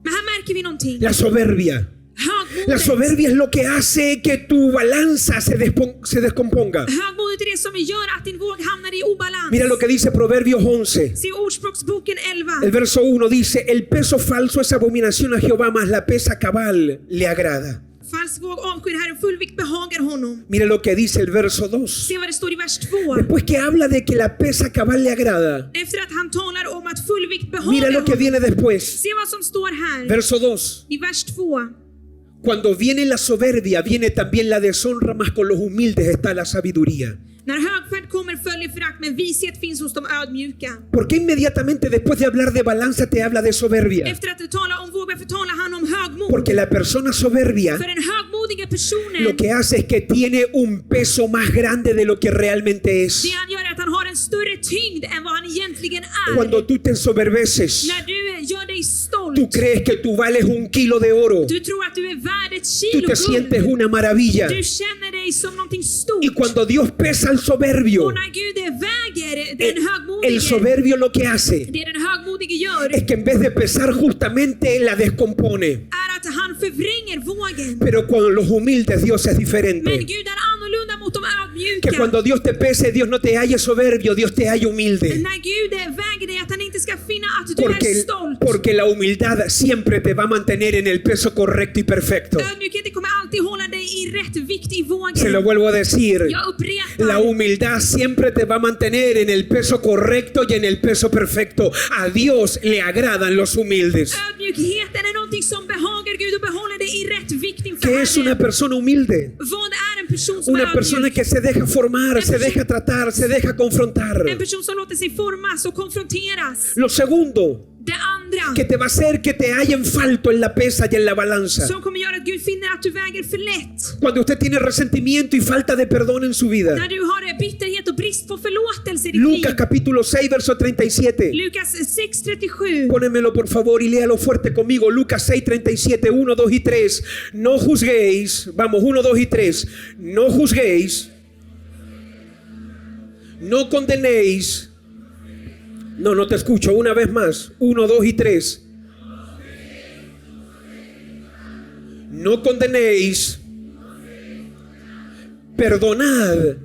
B: Men här märker vi någonting.
A: la soberbia. La
B: Högmodet.
A: soberbia es lo que hace que tu balanza se descomponga.
B: Högmodet är det som gör att din våg hamnar i obalans.
A: Mira lo que dice Proverbios 11.
B: Se Ordspråksboken 11.
A: El verso 1 dice, el peso falso es abominación a Jehová, mas la pesa cabal le agrada.
B: Falsk våg avskyr Herren, full vikt behagar honom.
A: Mira lo que dice el verso 2.
B: Se vad det står i vers 2.
A: Después que habla de que la pesa cabal le agrada,
B: Efter att han talar om att full vikt
A: mira
B: behagar
A: lo que
B: honom.
A: viene después.
B: Se vad som står här.
A: Verso 2.
B: I vers 2.
A: Cuando viene la soberbia, viene también la deshonra, mas con los humildes está la sabiduría.
B: När högfärd kommer följer förakt, men vishet finns hos de ödmjuka.
A: ¿Por qué inmediatamente después de hablar de balanza te habla de soberbia?
B: Efter att tala om våg, varför talar han om högmod?
A: Porque la persona soberbia
B: För den högmodiga personen,
A: lo que hace es que tiene un peso más grande de lo que realmente es.
B: det han gör är att han har en större tyngd än vad han egentligen är.
A: Cuando tú te ensoberbeces,
B: När du gör dig stolt,
A: tú crees que tú vales 1 kilo de oro.
B: du tror att du är värd ett
A: Tú
B: kilo
A: te sientes
B: guld.
A: una maravilla.
B: Du känner dig som någonting stort.
A: Y cuando Dios pesa al soberbio,
B: Och när Gud väger den
A: el
B: högmodige,
A: soberbio lo que hace
B: det den högmodige gör
A: es que en vez de pesar justamente la descompone.
B: är att han förvränger vågen.
A: Pero con los humildes Dios es
B: Men
A: diferente.
B: Gud är annorlunda mot de
A: Que
B: ödmjuka.
A: cuando Dios te pese, Dios no te halle soberbio, Dios te halle humilde.
B: När Gud väger dig, att han inte ska finna att du är stolt.
A: Porque la humildad siempre te va a mantener en el peso correcto y perfecto.
B: Ödmjukheten kommer alltid hålla dig i rätt vikt i
A: Se lo
B: vågen.
A: vuelvo a decir.
B: Jag upprepar.
A: La humildad siempre te va a mantener en el peso correcto y en el peso perfecto. A Dios le agradan los humildes.
B: Ödmjukheten är någonting som behagar Gud och behåller dig i rätt vikt inför
A: ¿Qué es una
B: Herren.
A: persona humilde?
B: Vad är en person som
A: Una
B: är
A: persona
B: ödmjuk?
A: que se deja formar, se deja tratar, se deja confrontar.
B: En person som låter sig formas och konfronteras.
A: Lo segundo
B: Det andra
A: que te va a hacer que te hallen falto en la pesa y en la balanza.
B: som kommer göra att Gud finner att du väger för lätt.
A: Cuando usted tiene resentimiento y falta de perdón en su vida.
B: När du har bitterhet och brist på förlåtelse i ditt
A: Lucas
B: liv.
A: capítulo 6, verso 37.
B: Lukas 6:37.
A: Pónemelo por favor y léalo fuerte conmigo. Lucas 6, 37, 1, 2 y 3. No juzguéis. Vamos, 1, 2 y 3. No juzguéis. No condenéis. No te escucho. Una vez más. 1, 2 y 3. No condenéis. Perdonad.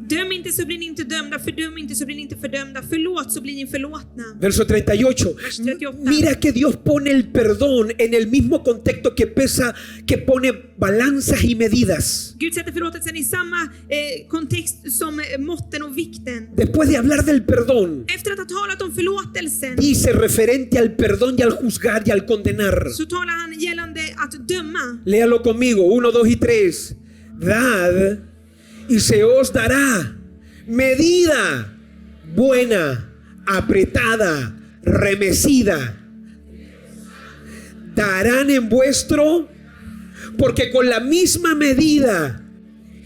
B: Döm inte så blir ni inte dömda, fördöm inte så blir ni inte fördömda, förlåt så blir ni förlåtna.
A: Verso 38.
B: Vers 38.
A: Mira que Dios pone el perdón en el mismo contexto que pesa, que pone balanzas y medidas.
B: Gud sätter förlåtelsen i samma kontext som måtten och vikten.
A: Después de hablar del perdón,
B: Efter att ha talat om förlåtelsen
A: dice referente al perdón y al juzgar y al condenar.
B: så talar han gällande att döma.
A: Léalo conmigo, 1, 2 y 3. Dad y se os dará medida buena, apretada, remecida. Darán en vuestro, porque con la misma medida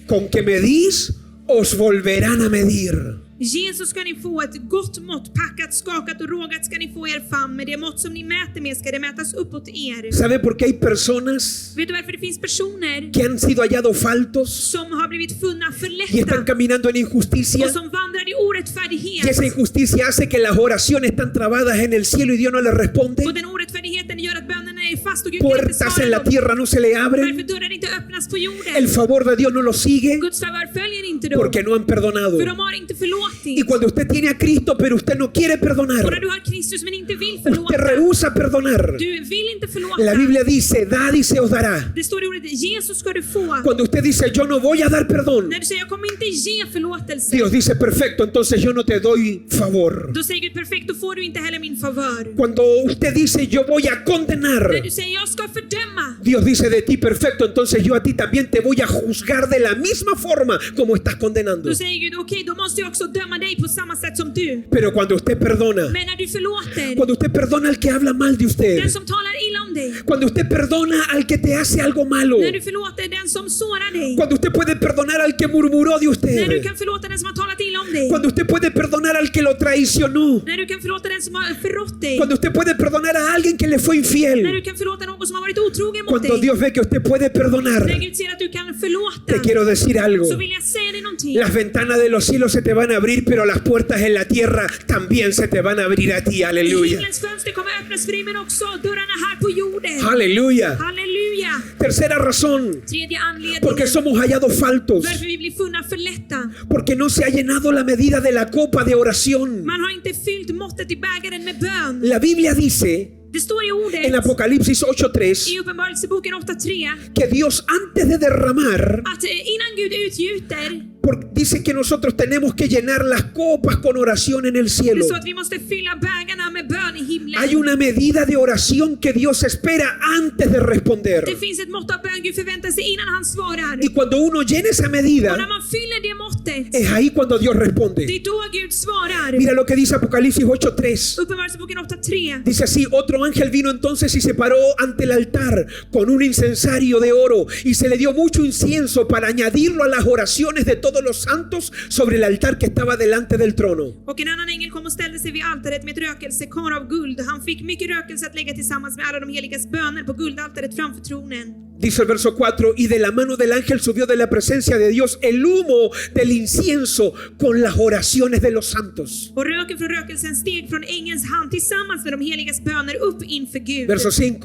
A: con que medís, os volverán a medir.
B: Jesus ska ni få ett gott mått, packat, skakat och rågat ska ni få er famn. Med det mått som ni mäter med ska det mätas uppåt er.
A: ¿Sabe por qué hay personas
B: Vet du varför det finns personer
A: que han sido hallados faltos
B: som har blivit funna för
A: y están
B: lätta
A: caminando en injusticia?
B: och som vandrar i
A: Y
B: orättfärdighet?
A: esa injusticia hace que las oraciones están trabadas en el cielo y Dios no les responde.
B: Och den orättfärdigheten gör att bönerna är fast och Gud kan inte
A: Puertas en
B: svara
A: la
B: dem.
A: tierra no se le
B: Varför
A: abren.
B: dörrar inte öppnas på jorden?
A: El favor de Dios no los sigue
B: Guds favör följer inte dem.
A: porque no han perdonado.
B: För de har inte förlåtit.
A: Y cuando usted tiene a Cristo pero usted no quiere
B: Och när
A: perdonar,
B: du har Kristus men inte vill
A: usted
B: förlåta.
A: rehúsa perdonar.
B: Du vill inte
A: La
B: förlåta.
A: Biblia dice, dad y se os dará.
B: Det står i ordet Jesus ska du få.
A: Cuando usted dice, yo no voy a dar perdón,
B: När du säger jag kommer inte ge förlåtelse.
A: Dios dice, perfecto, entonces yo no te doy favor.
B: Då säger Gud perfekt, då får du inte heller min favör.
A: Cuando usted dice, yo voy a condenar,
B: När du säger jag ska fördöma.
A: Dios dice de ti, perfecto, entonces yo a ti también te voy a juzgar de la misma forma como estás condenando.
B: Då säger Gud okej, då måste jag också döma dig på samma sätt som du.
A: Pero cuando usted perdona,
B: Men när du förlåter
A: cuando usted perdona al que habla mal de usted,
B: den som talar illa om dig.
A: cuando usted perdona al que te hace algo malo,
B: När du förlåter den som sårar dig.
A: cuando usted puede perdonar al que murmuró de
B: När du
A: usted,
B: kan förlåta den som har talat illa om dig.
A: cuando usted puede perdonar al que lo traicionó,
B: När du kan förlåta den som har förrått dig.
A: cuando usted puede perdonar a alguien que le fue
B: När du
A: infiel,
B: kan förlåta någon som har varit otrogen mot
A: cuando
B: dig.
A: Dios ve que usted puede perdonar,
B: När Gud ser att du kan förlåta.
A: te quiero decir algo.
B: Så vill jag säga dig någonting.
A: Las ventanas de los cielos se te van a abrir, pero las puertas en la tierra también se te van a abrir a ti. Aleluya.
B: Himlens fönster kommer öppnas för dig, men också dörrarna här på jorden.
A: Aleluya.
B: Halleluja.
A: Tercera razón,
B: Tredje anledningen
A: porque somos hallados faltos,
B: varför vi blir funna för lätta.
A: porque no se ha llenado la medida de la copa de oración.
B: Man har inte fyllt måttet i bägaren med bön.
A: La Biblia dice
B: Det står i
A: en
B: ordet
A: Apocalipsis 8:3
B: i Uppenbarelseboken 8:3
A: que Dios antes de derramar
B: att innan Gud utgjuter
A: Porque dice que nosotros tenemos que llenar las copas con oración en el
B: Det
A: cielo.
B: är så att vi måste fylla bägarna med bön i himlen.
A: Hay una medida de oración que Dios espera antes de responder.
B: Det finns ett mått av bön Gud förväntar sig innan han svarar.
A: Y cuando uno llena esa
B: Och
A: medida,
B: när man fyller det måttet,
A: es ahí cuando Dios
B: det
A: responde.
B: är då Gud svarar.
A: Mira lo que dice Apocalipsis 8:3.
B: Uppenbarelseboken 8:3.
A: Dice así: otro ángel vino entonces y se paró ante el altar con un incensario de oro y se le dio mucho incienso para añadirlo a las oraciones de todos los santos sobre el altar que estaba delante del trono.
B: Och en annan ängel kom och ställde sig vid altaret med ett rökelsekar av guld. Han fick mycket rökelse att lägga tillsammans med alla de heligas böner på guldaltaret framför tronen.
A: Dice el verso 4: y de la mano del ángel subió de la presencia de Dios el humo del incienso con las oraciones de los santos.
B: Och röken från rökelsen steg från ängelns hand tillsammans med de heligas böner upp inför Gud.
A: Verso 5: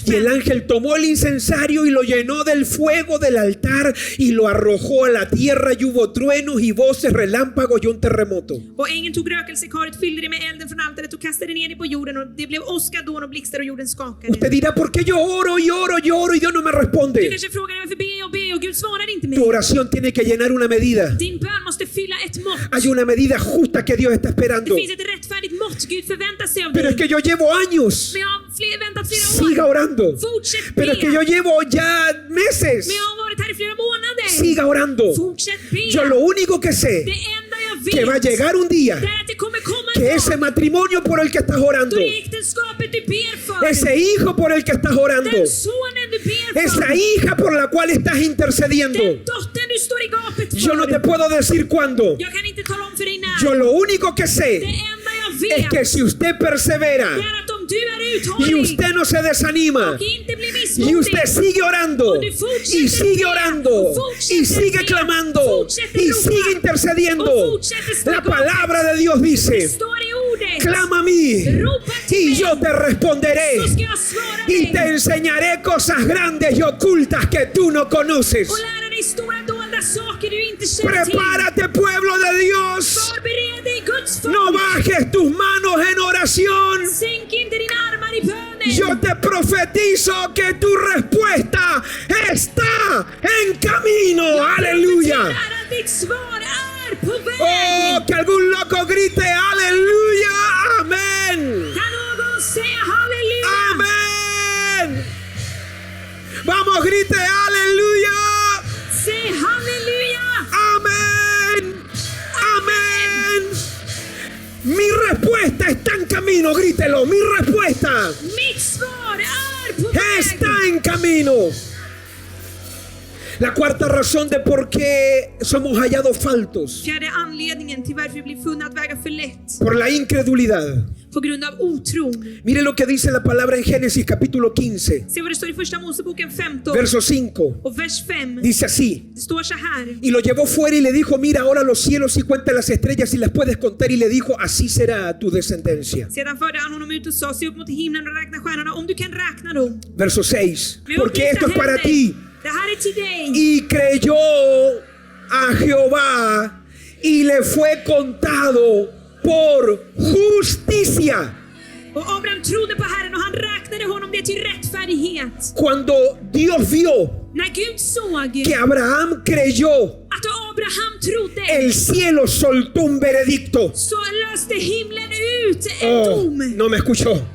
A: y el ángel tomó el incensario y lo llenó del fuego del altar y lo arrojó a la tierra, y hubo truenos y voces, relámpagos y un terremoto.
B: Och ängeln tog rökelsekaret, fyllde det med elden från altaret och kastade ner det på jorden, och det blev åska, dån och blixtar och jorden skakade.
A: Usted dirá: ¿por qué yo oro y oro y oro y Dios no me
B: Du
A: responde?
B: kanske frågar varför ber och Gud svarar inte mig.
A: Tu oración tiene que llenar una medida.
B: Din bön måste fylla ett mått.
A: Hay una medida justa que Dios está
B: Det
A: esperando.
B: finns ett rättfärdigt mått Gud förväntar sig av
A: Pero es
B: dig.
A: que yo llevo años.
B: Men jag har väntat flera år.
A: Siga orando.
B: Fortsätt
A: Pero es que yo
B: be.
A: llevo ya meses.
B: Men jag har varit här i flera månader.
A: Siga orando.
B: Fortsätt be.
A: Yo lo único que sé
B: Det enda jag vet,
A: que va a llegar un día
B: det är att det kommer komma
A: que
B: en
A: ese
B: dag
A: matrimonio por el que estás orando,
B: då det äktenskapet du ber för,
A: ese hijo por el que estás orando,
B: den sonen du ber för,
A: esa hija por la cual estás intercediendo.
B: den dottern du står i gapet för.
A: Yo no te puedo decir cuándo.
B: Jag kan inte tala om för dig när.
A: Yo lo único que
B: Det
A: sé
B: enda jag
A: es
B: vet
A: que si usted persevera
B: det är att om du är
A: y
B: uthållig
A: usted no se desanima
B: och inte blir
A: y
B: missmodig,
A: usted sigue orando y sigue orando y sigue clamando y sigue intercediendo, la palabra de Dios dice:
B: står i ordet,
A: clama a mí
B: ropa till
A: y
B: mig,
A: yo te responderé
B: så ska jag svara
A: y
B: dig
A: te enseñaré cosas grandes y ocultas que tú no conoces.
B: och lära dig stora dolda saker du inte känner till.
A: Prepárate, pueblo de Dios.
B: Förbered dig, Guds folk.
A: No bajes tus manos en oración.
B: Sänk inte dina armar i bönen.
A: Yo te profetizo que tu respuesta está en camino. Aleluya.
B: Jag betyder att ditt svar är på väg.
A: Oh, que algún loco grite aleluya. Amén.
B: Kan någon säga halleluja?
A: Amén. Vamos, grite aleluya.
B: Säg halleluja.
A: Amén. Amén. Mi respuesta está en camino. Grítelo. Mi respuesta
B: Mitt svar är på väg.
A: está en camino. La cuarta razón de por qué somos hallados faltos:
B: Fjärde anledningen till varför vi blir funna att väga för lätt.
A: por la incredulidad.
B: På grund av otron.
A: Mire lo que dice la palabra en Génesis capítulo 15,
B: Se vad det står i första Moseboken 15
A: verso 5.
B: och vers 5.
A: Dice así:
B: Det står så här.
A: y lo llevó fuera y le dijo: mira ahora los cielos y cuenta las estrellas si las puedes contar. Y le dijo: así será tu descendencia.
B: Sedan förde han honom ut och sa: se upp mot himlen och räkna stjärnorna om du kan räkna dem.
A: Verso 6.
B: Men
A: Porque esto es para ti.
B: Det här är till dig.
A: Y creyó a Jehová y le fue contado por justicia.
B: Och Abraham trodde på Herren och han räknade honom det till rättfärdighet.
A: Cuando Dios vio
B: När Gud såg
A: que Abraham creyó,
B: att Abraham trodde,
A: el cielo soltó un veredicto.
B: så löste himlen ut en
A: Oh,
B: dom.
A: no me escuchó.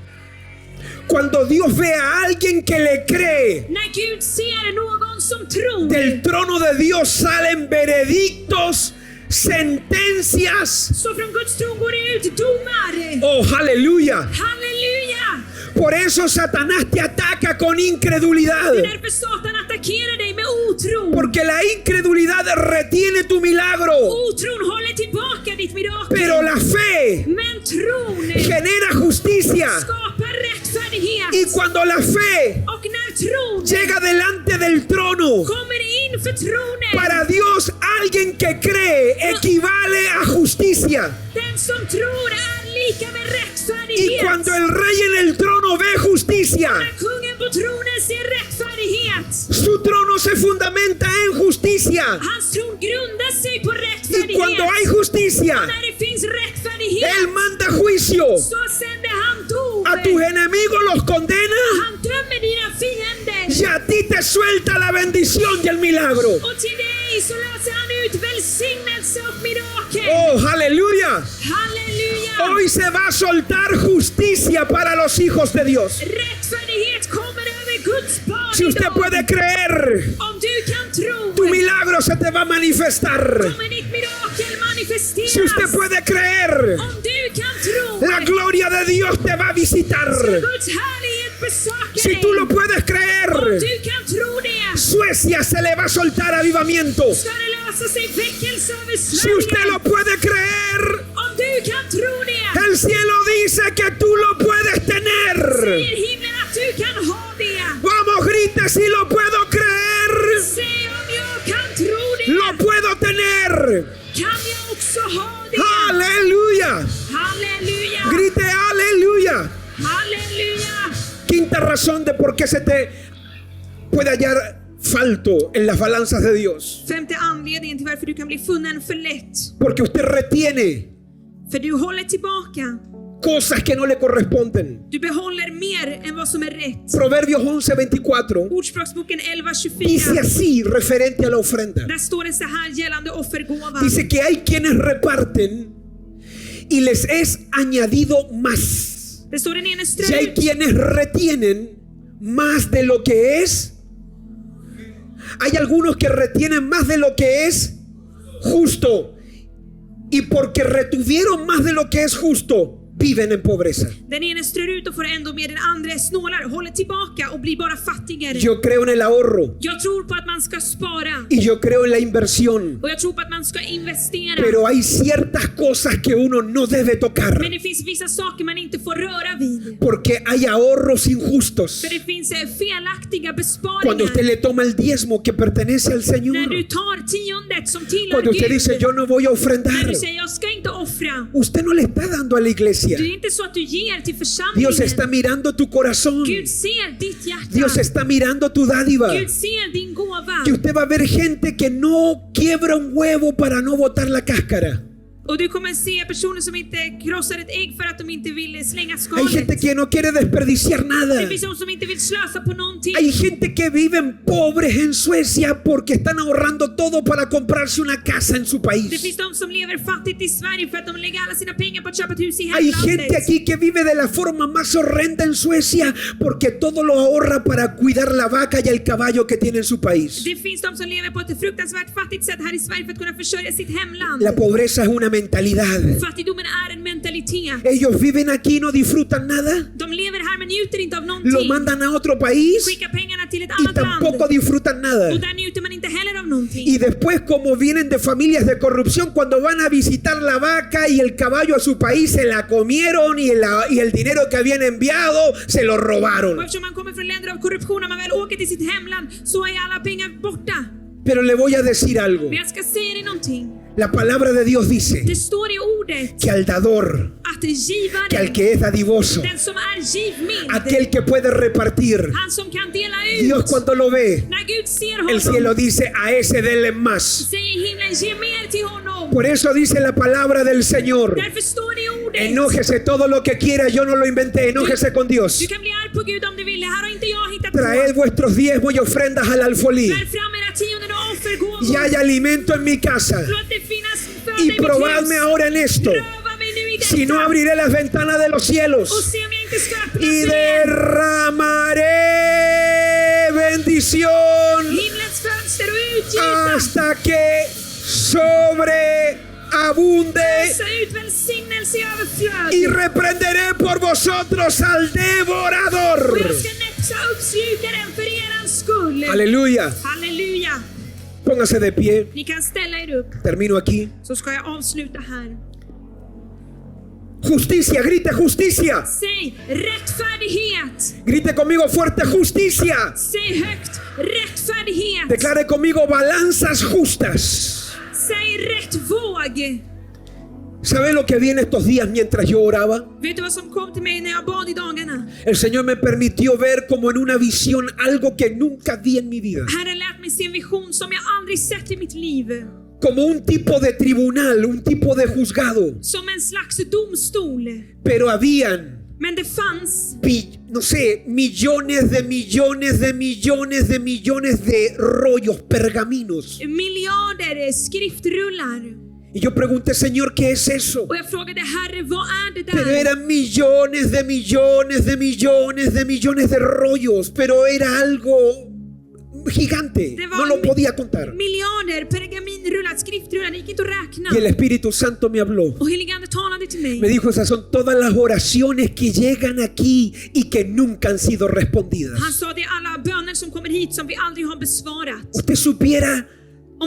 A: Cuando Dios ve a alguien que le cree,
B: När Gud ser någon som tror,
A: del trono de Dios salen veredictos, sentencias.
B: så från Guds tron går det ut domar.
A: Oh, aleluya.
B: Halleluja!
A: Por eso Satanás te ataca con incredulidad.
B: Det är därför Satan attackerar dig med otro.
A: Porque la incredulidad retiene tu milagro.
B: Otron håller tillbaka ditt mirakel.
A: Pero la fe
B: Men tron
A: genera justicia.
B: skapar rättfärdighet.
A: Y cuando la fe
B: Och när tron
A: llega delante del trono,
B: kommer inför tronen,
A: para Dios alguien que cree equivale a justicia.
B: den som tror är lika med
A: Y
B: rättfärdighet.
A: cuando el rey en el trono ve justicia,
B: När kungen på tronen ser rättfärdighet,
A: su trono se fundamenta en justicia.
B: hans tron grundar sig på
A: Y cuando hay
B: rättfärdighet.
A: justicia,
B: När det finns rättfärdighet,
A: Él manda juicio.
B: så sänder han dom.
A: A tus enemigos los condena
B: Han dömer dina fiender.
A: y a ti te suelta la bendición y el milagro.
B: Och till dig så löser han ut välsignelse och mirakel.
A: Oh, aleluya.
B: Halleluja.
A: Hoy se va a soltar justicia para los hijos de Dios.
B: Rättfärdighet kommer över Guds barn
A: Si usted
B: idag.
A: puede creer,
B: Om du kan tro,
A: tu milagro se te va a manifestar.
B: kommer ditt mirakel manifesteras.
A: Si usted puede creer,
B: Om du kan tro,
A: la gloria de Dios te va a visitar.
B: Guds härlighet besöker
A: Si
B: dig.
A: tú lo puedes
B: Om
A: creer,
B: du kan tro det,
A: Suecia se le va a soltar avivamiento.
B: ska det lösa sig väckelse över
A: Si usted
B: Sverige.
A: lo puede creer,
B: Om du kan tro det,
A: el cielo dice que tú lo puedes tener.
B: säger himlen att du kan ha det.
A: Vamos, grite si lo puedo creer.
B: Säg om jag kan tro det,
A: Lo puedo tener.
B: kan jag också ha det.
A: Aleluya.
B: Halleluja,
A: Grite aleluya.
B: halleluja.
A: Quinta razón de por qué se te puede hallar falto en las balanzas de Dios.
B: Femte anledningen till varför du kan bli funnen för lätt.
A: Porque usted retiene
B: För du håller tillbaka.
A: cosas que no le corresponden.
B: Du behåller mer än vad som är rätt.
A: Proverbios 11:24
B: Ordspråksboken
A: dice
B: 11:24.
A: así referente a la ofrenda.
B: Där står det så här gällande offergåvan.
A: Dice que hay quienes reparten y les es añadido más.
B: Det står den ene
A: Y
B: strö
A: hay
B: ut.
A: quienes retienen más de lo que es. Hay algunos que retienen más de lo que es justo. Y porque retuvieron más de lo que es justo, viven en pobreza.
B: Den ene strör ut och får ändå med, den andra snålar, håller tillbaka och blir bara fattigare.
A: Yo creo en el ahorro
B: Jag tror på att man ska spara.
A: y yo creo en la inversión.
B: Och jag tror på att man ska investera.
A: Pero hay ciertas cosas que uno no debe tocar.
B: Men det finns vissa saker man inte får röra vid.
A: Porque hay ahorros injustos.
B: För det finns felaktiga
A: Cuando usted
B: besparingar.
A: le toma el diezmo que pertenece al Señor.
B: När du tar tiondet som tillhör
A: Cuando usted
B: Gud.
A: dice yo no voy a
B: När
A: ofrendar.
B: du säger jag ska inte offra.
A: Usted no le está dando a la iglesia.
B: Det är inte så att du ger till
A: Dios está
B: församlingen.
A: mirando tu corazón.
B: Gud ser ditt hjärta.
A: Dios está mirando tu dádiva.
B: Gud ser din gåva.
A: Que usted va a ver gente que no quiebra un huevo para no botar la cáscara.
B: Och du kommer se personer som inte krossar ett ägg för att de inte vill slänga
A: Hay gente
B: skalet.
A: que no quiere desperdiciar nada.
B: Det finns de som inte vill slösa på någonting.
A: Hay gente que viven pobres en Suecia porque están ahorrando todo para comprarse una casa en su
B: Det
A: país.
B: finns de som lever fattigt i Sverige för att de lägger alla sina pengar på att köpa ett hus i
A: Hay gente
B: hemlandet.
A: aquí que vive de la forma más horrenda en Suecia porque todo lo ahorra para cuidar la vaca y el caballo que tiene en su país.
B: Det finns de som lever på ett fruktansvärt fattigt sätt här i Sverige för att kunna försörja sitt hemland.
A: La pobreza es una mentalidad.
B: Fattigdomen är en mentalitet.
A: Ellos viven aquí y no disfrutan nada.
B: De lever här men njuter inte av
A: Lo
B: någonting.
A: mandan a otro país
B: Skickar pengarna till ett
A: y
B: annat
A: tampoco
B: land.
A: disfrutan nada.
B: Och där njuter man inte heller av någonting.
A: Y después, como vienen de familias de corrupción, cuando van a visitar la vaca y el caballo a su país, se la comieron y el dinero que habían enviado se lo
B: Och
A: robaron.
B: eftersom man kommer från länder av korruption, när man väl åker till sitt hemland så är alla pengar borta.
A: Pero le voy a decir algo.
B: Men jag ska säga dig någonting.
A: La palabra de Dios dice
B: Det står i ordet
A: que al dador,
B: att
A: que al
B: givaren,
A: que es dadivoso,
B: den som är givmild,
A: aquel que puede repartir,
B: han som kan dela
A: Dios
B: ut.
A: cuando lo ve,
B: När Gud ser
A: el cielo
B: honom
A: dice a ese denle más.
B: säger himlen ge mer till honom.
A: Por eso dice la palabra del Señor.
B: Därför står det i ordet.
A: Enójese todo lo que quiera, yo no lo inventé, enójese con Dios.
B: Du kan bli arg på Gud om du vill. Det här har inte jag hittat
A: Traed
B: på.
A: vuestros diezmos y ofrendas al alfolí.
B: Bär fram era tionden och
A: Y
B: offergåvor.
A: hay alimento en mi casa.
B: Låt det finnas föda
A: Y
B: i mitt
A: probadme
B: hus.
A: ahora en esto.
B: Pröva mig nu i
A: Si no,
B: detta.
A: abriré las ventanas de los
B: Och
A: cielos
B: se om jag inte ska öppna
A: y
B: igen.
A: derramaré bendición
B: Himlens fönster och utgjuta.
A: hasta que sobreabunde.
B: Ösa ut välsignelse i
A: Y
B: överflöd.
A: reprenderé por vosotros al
B: Och
A: devorador.
B: jag ska näpsa uppslukaren för erans skull.
A: Aleluya.
B: Halleluja.
A: Póngase de pie.
B: Ni kan ställa er upp.
A: Termino aquí.
B: Så ska jag avsluta här.
A: Justicia, grite justicia.
B: Säg rättfärdighet.
A: Grite conmigo fuerte justicia.
B: Säg högt rättfärdighet.
A: Declare conmigo balanzas justas.
B: Säg rätt våg.
A: ¿Sabe lo que viene estos días mientras yo oraba?
B: Vet du vad som kom till mig när jag bad i dagarna?
A: El Señor me permitió ver como en una visión algo que nunca vi en mi vida.
B: Herren lät mig se en vision som jag aldrig sett i mitt liv.
A: Como un tipo de tribunal, un tipo de juzgado.
B: Som en slags domstol.
A: Pero habían
B: Men det fanns
A: no sé, millones de rollos, pergaminos.
B: miljarder skriftrullar.
A: Y yo pregunté, Señor, ¿qué es eso?
B: Och jag frågade, Herre, vad är det
A: Pero
B: där?
A: eran millones de rollos, pero era algo gigante. No lo podía contar.
B: Miljarder pergaminrullar, skriftrullar, det gick inte att räkna.
A: Y el Espíritu Santo me habló.
B: Och helige Ande talade till mig.
A: Me dijo, esas son todas las oraciones que llegan aquí y que nunca han sido respondidas.
B: Han sa, det är alla böner som kommer hit som vi aldrig har besvarat.
A: Usted supiera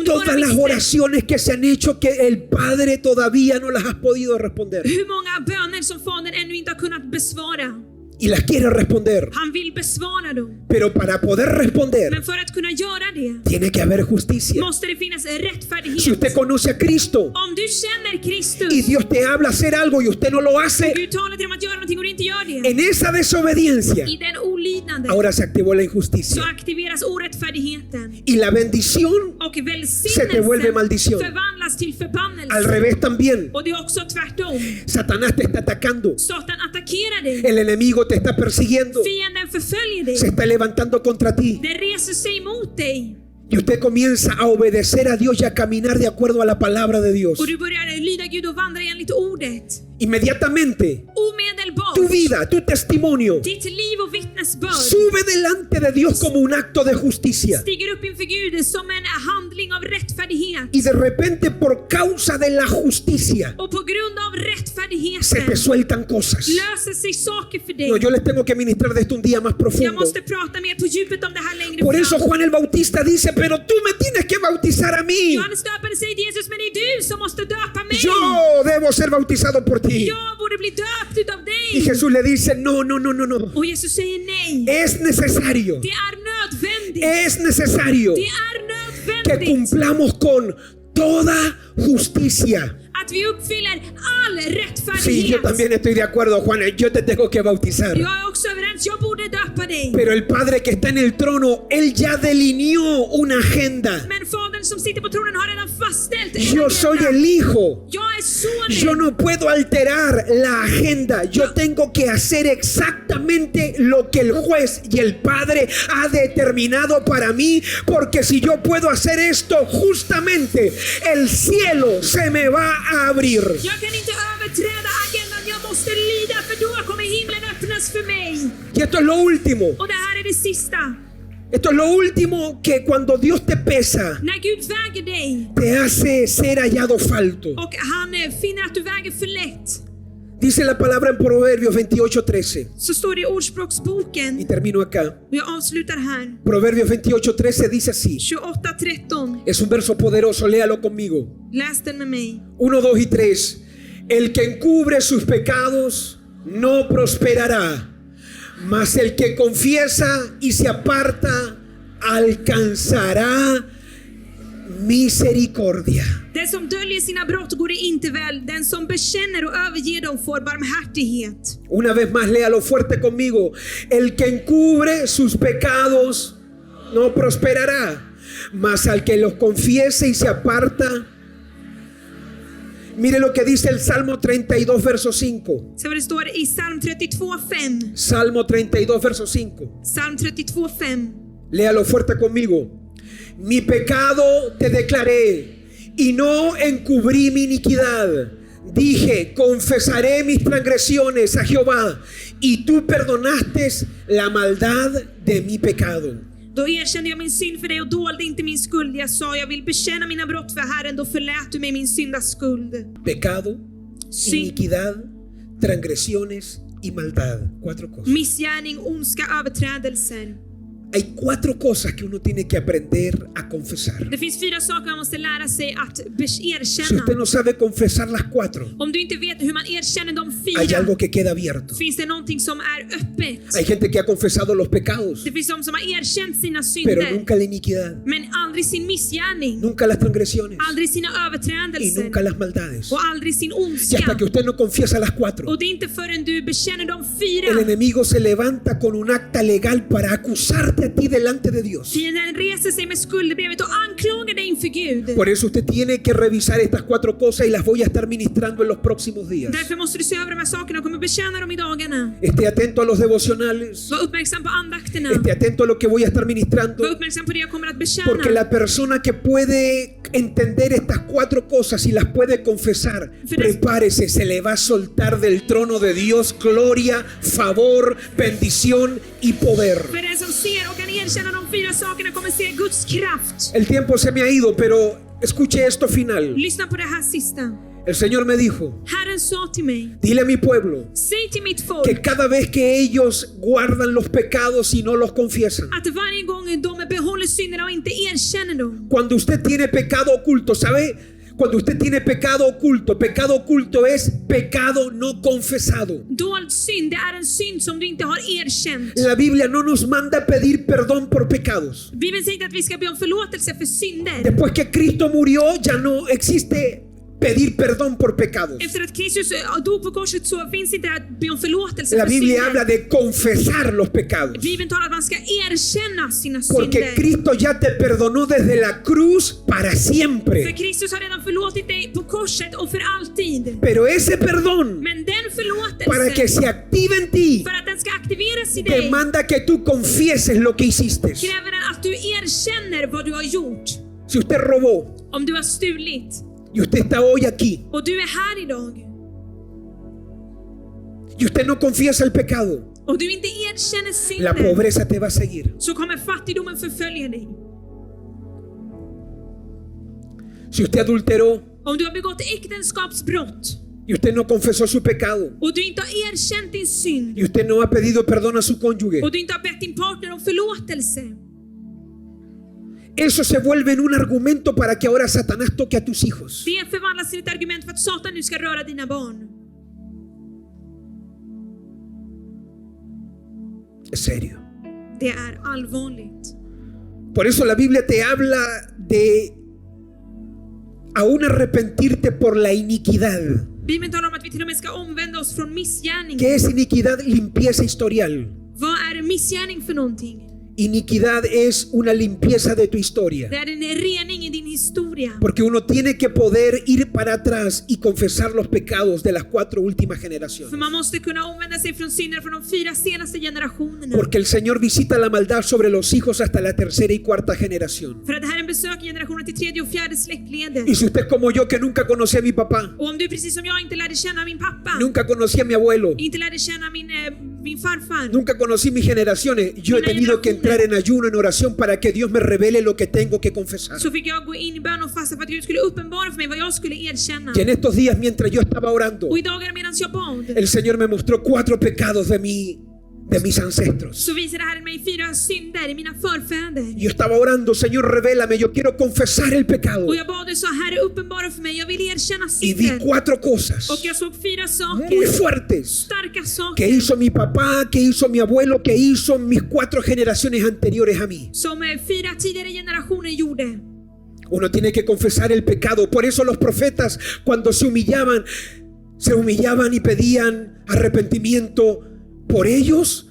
A: todas las oraciones que se han hecho que el Padre todavía no las ha podido responder.
B: Hur många böner som Fadern ännu inte har kunnat besvara.
A: Y las quiere responder.
B: Han vill besvara dem.
A: Pero para poder responder,
B: Men för att kunna göra det
A: tiene que haber justicia.
B: måste det finnas rättfärdighet.
A: Si usted conoce a Cristo
B: Om du känner Kristus
A: y Dios te habla hacer algo y usted no lo hace,
B: Gud talar till dig om att göra någonting och du inte gör det.
A: en esa desobediencia,
B: I den olydnaden
A: ahora se activó la
B: så
A: injusticia.
B: aktiveras orättfärdigheten.
A: Y la bendición
B: Och
A: se te vuelve
B: välsignelsen
A: maldición.
B: förvandlas till förbannelse.
A: Al revés también.
B: Och det är också tvärtom.
A: Satanás te está atacando.
B: Satan attackerar dig.
A: El enemigo te está persiguiendo.
B: Fienden förföljer dig.
A: Se está levantando contra ti.
B: Det reser sig mot dig.
A: Y usted comienza a obedecer a Dios y a caminar de acuerdo a la palabra de Dios.
B: Och du börjar lyda Gud och vandra enligt ordet.
A: Inmediatamente,
B: Omedelbart.
A: tu vida, tu testimonio,
B: Ditt liv och vittnesbörd
A: sube delante de Dios como un acto de justicia.
B: stiger upp inför Gud som en handling av rättfärdighet.
A: Y de repente, por causa de la justicia,
B: Och på grund av
A: se te
B: rättfärdigheten
A: sueltan cosas.
B: löser sig saker för dig.
A: No, yo les tengo que ministrar de esto un día más
B: Jag
A: profundo.
B: måste prata mer på djupet om det här längre
A: Por eso
B: fram.
A: Juan el Bautista dice, pero tú me tienes que bautizar a mí.
B: Johannes döparen säger till Jesus, men det är du som måste döpa mig.
A: Yo debo ser bautizado por ti.
B: Jag borde bli döpt utav
A: Y
B: dig.
A: Jesús le dice, no.
B: Och Jesus säger nej.
A: Es necesario.
B: Det är nödvändigt.
A: Es necesario
B: Det är
A: que
B: nödvändigt
A: cumplamos con toda justicia.
B: att vi uppfyller all
A: Sí, yo
B: rättfärdighet.
A: también estoy de acuerdo, Juan. Yo te tengo que bautizar.
B: Jag är också överens, jag borde döpa dig.
A: Pero el Padre que está en el trono, Él ya delineó una agenda.
B: Men Fadern som sitter på tronen har redan fastställt en
A: Yo soy
B: agenda.
A: el Hijo.
B: Jag är sonen.
A: Yo no puedo alterar la agenda. Yo tengo que hacer exactamente lo que el juez y el Padre ha determinado para mí. Porque si yo puedo hacer esto, justamente el cielo se me va a abrir.
B: Jag kan inte överträda agendan, jag måste lyda för då kommer himlen öppnas för mig.
A: Y esto es lo último.
B: Och det här är det sista.
A: Esto es lo último que cuando Dios te pesa,
B: När Gud väger dig
A: te hace ser hallado falto.
B: och han finner att du väger för lätt,
A: Dice la palabra en Proverbios 28:13.
B: så står det i Ordspråksboken,
A: Y termino acá.
B: och jag avslutar här,
A: Proverbios 28:13 dice así.
B: 28:13.
A: Es un verso poderoso, léalo conmigo.
B: Läs den med mig.
A: 1, 2 y 3. El que encubre sus pecados no prosperará, mas el que confiesa y se aparta alcanzará misericordia.
B: Den som döljer sina brott går det inte väl. Den som bekänner och överger dem får barmhärtighet.
A: Una vez más, léalo fuerte conmigo. El que encubre sus pecados no prosperará, mas al que los confiese y se aparta. Mire lo que dice el Salmo 32, verso 5.
B: Så vad det står i Psalm 32:5.
A: Salmo 32, verso 5.
B: Psalm 32:5.
A: Léalo fuerte conmigo. Mi pecado te declaré y no encubrí mi iniquidad. Dije, confesaré mis transgresiones a Jehová y tú perdonaste la maldad de mi pecado.
B: Då erkände jag min synd för dig och dolde inte min skuld. Jag sa, jag vill bekänna mina brott för Herren. Då förlät du mig min syndas skuld.
A: Pecado,
B: Synd,
A: iniquidad, transgresiones y maldad. 4 cosas.
B: missgärning, ondska, överträdelser.
A: Hay 4 cosas que uno tiene que aprender a confesar.
B: Det finns 4 saker man måste lära sig att
A: Si
B: erkänna.
A: usted no sabe confesar las 4,
B: Om du inte vet hur man erkänner de
A: hay
B: 4,
A: algo que queda abierto.
B: finns det någonting som är öppet.
A: Hay gente que ha confesado los pecados,
B: Det finns de som har erkänt sina
A: pero
B: synder,
A: nunca la iniquidad,
B: men aldrig sin missgärning,
A: nunca las transgresiones
B: aldrig sina
A: y
B: överträdelser
A: nunca las maldades.
B: och aldrig sin
A: Y hasta
B: ondska.
A: que usted no confiesa las 4,
B: Och det är inte förrän du bekänner de
A: el
B: 4
A: enemigo se levanta con un acta legal para acusarte acusarte a ti delante de Dios.
B: Fienden reser sig med skuldebrevet och anklagar dig inför Gud.
A: Por eso usted tiene que revisar estas 4 cosas y las voy a estar ministrando en los próximos días.
B: Därför måste du se över de här sakerna och kommer betjäna dem i dagarna.
A: Esté atento a los devocionales.
B: Var uppmärksam på andakterna.
A: Esté atento a lo que voy a estar ministrando.
B: Var uppmärksam på det jag kommer att betjäna.
A: Porque la persona que puede entender estas 4 cosas y las puede confesar, prepárese, se le va a soltar del trono de Dios gloria, favor, bendición y poder.
B: För den som ser och kan erkänna de 4 sakerna kommer se Guds kraft.
A: El tiempo se me ha ido, pero escuche esto final.
B: Lyssna på det här sista.
A: El Señor me dijo,
B: Herren sa till mig,
A: dile a mi pueblo
B: säg till mitt
A: que
B: folk
A: cada vez que ellos guardan los pecados y no los confiesan,
B: att varje gång de behåller synderna och inte erkänner dem.
A: cuando usted tiene pecado oculto, ¿sabe? Cuando usted tiene pecado oculto es pecado no confesado.
B: Dold synd, det är en synd som du inte har erkänt.
A: La Biblia no nos manda pedir perdón por pecados.
B: Bibeln säger inte att vi ska be om förlåtelse för synder.
A: Después que Cristo murió, ya no existe pedir perdón por pecados.
B: Efter att Kristus dog på korset så finns inte det att be om förlåtelse
A: La
B: för
A: Biblia
B: synder.
A: habla de confesar los pecados.
B: Bibeln talar att man ska erkänna sina
A: Porque
B: synder.
A: Cristo ya te perdonó desde la cruz para
B: För
A: siempre.
B: Kristus har redan förlåtit dig på korset och för alltid.
A: Pero ese perdón,
B: Men den
A: para que
B: förlåtelsen,
A: se active en ti,
B: för att den ska aktiveras i dig,
A: demanda que tú confieses lo que hiciste.
B: kräver den att du erkänner vad du har gjort.
A: Si usted robó
B: Om du har stulit
A: y usted está hoy aquí
B: och du är här idag
A: y usted no confiesa el pecado,
B: och du inte erkänner
A: la
B: synden,
A: pobreza te va a seguir.
B: så kommer fattigdomen förfölja dig.
A: Si usted adulteró
B: Om du har begått äktenskapsbrott
A: y usted no confesó su pecado
B: och du inte har erkänt din synd
A: y usted no ha pedido perdón a su cónyuge,
B: och du inte har bett din partner om förlåtelse,
A: eso se vuelve en un argumento para que ahora Satanás toque a tus hijos.
B: det förvandlas till ett argument för att Satan nu ska röra dina barn.
A: Es serio.
B: Det är allvarligt.
A: Por eso la Biblia te habla de aún arrepentirte por la iniquidad.
B: Bibeln talar om att vi till och med ska omvända oss från missgärning.
A: ¿Qué es iniquidad? Limpieza historial.
B: Vad är missgärning för någonting?
A: Iniquidad es una limpieza de tu historia.
B: Det är en rening i din historia.
A: Porque uno tiene que poder ir para atrás y confesar los pecados de las 4 últimas
B: För
A: generaciones.
B: man måste kunna omvända sig från synder från de 4 senaste generationerna.
A: Porque el Señor visita la maldad sobre los hijos hasta la 3ª y 4ª generación.
B: För att Herren besöker generationen till 3:e och 4:e släktledet.
A: Y si usted como yo, que nunca conocí a mi papá,
B: Och om du precis som jag inte lärde känna min pappa,
A: nunca conocí a mi abuelo,
B: inte lärde känna min farfar,
A: nunca conocí mis generaciones, yo he tenido que entrar en ayuno, en oración, para que Dios me revele lo que tengo que confesar.
B: så fick jag gå in i bön och fasta för att Gud skulle uppenbara för mig vad jag skulle erkänna.
A: Y en estos días, mientras yo estaba orando,
B: Och i dagar medan jag bad,
A: el Señor me mostró 4 pecados de mis ancestros.
B: så visade Herren mig 4 synder i mina förfäder.
A: Yo estaba orando, Señor, revélame, yo quiero confesar el pecado.
B: Och jag bad och sa, Herre, uppenbara för mig, jag vill erkänna
A: Y vi
B: synden.
A: 4 cosas
B: Och jag såg 4
A: muy
B: saker,
A: fuertes
B: starka
A: que
B: saker,
A: hizo mi papá, que hizo mi abuelo, que hizo mis 4 generaciones anteriores a mí.
B: som 4 tidigare generationer gjorde.
A: Uno tiene que confesar el pecado. Por eso los profetas, cuando se humillaban y pedían arrepentimiento por ellos,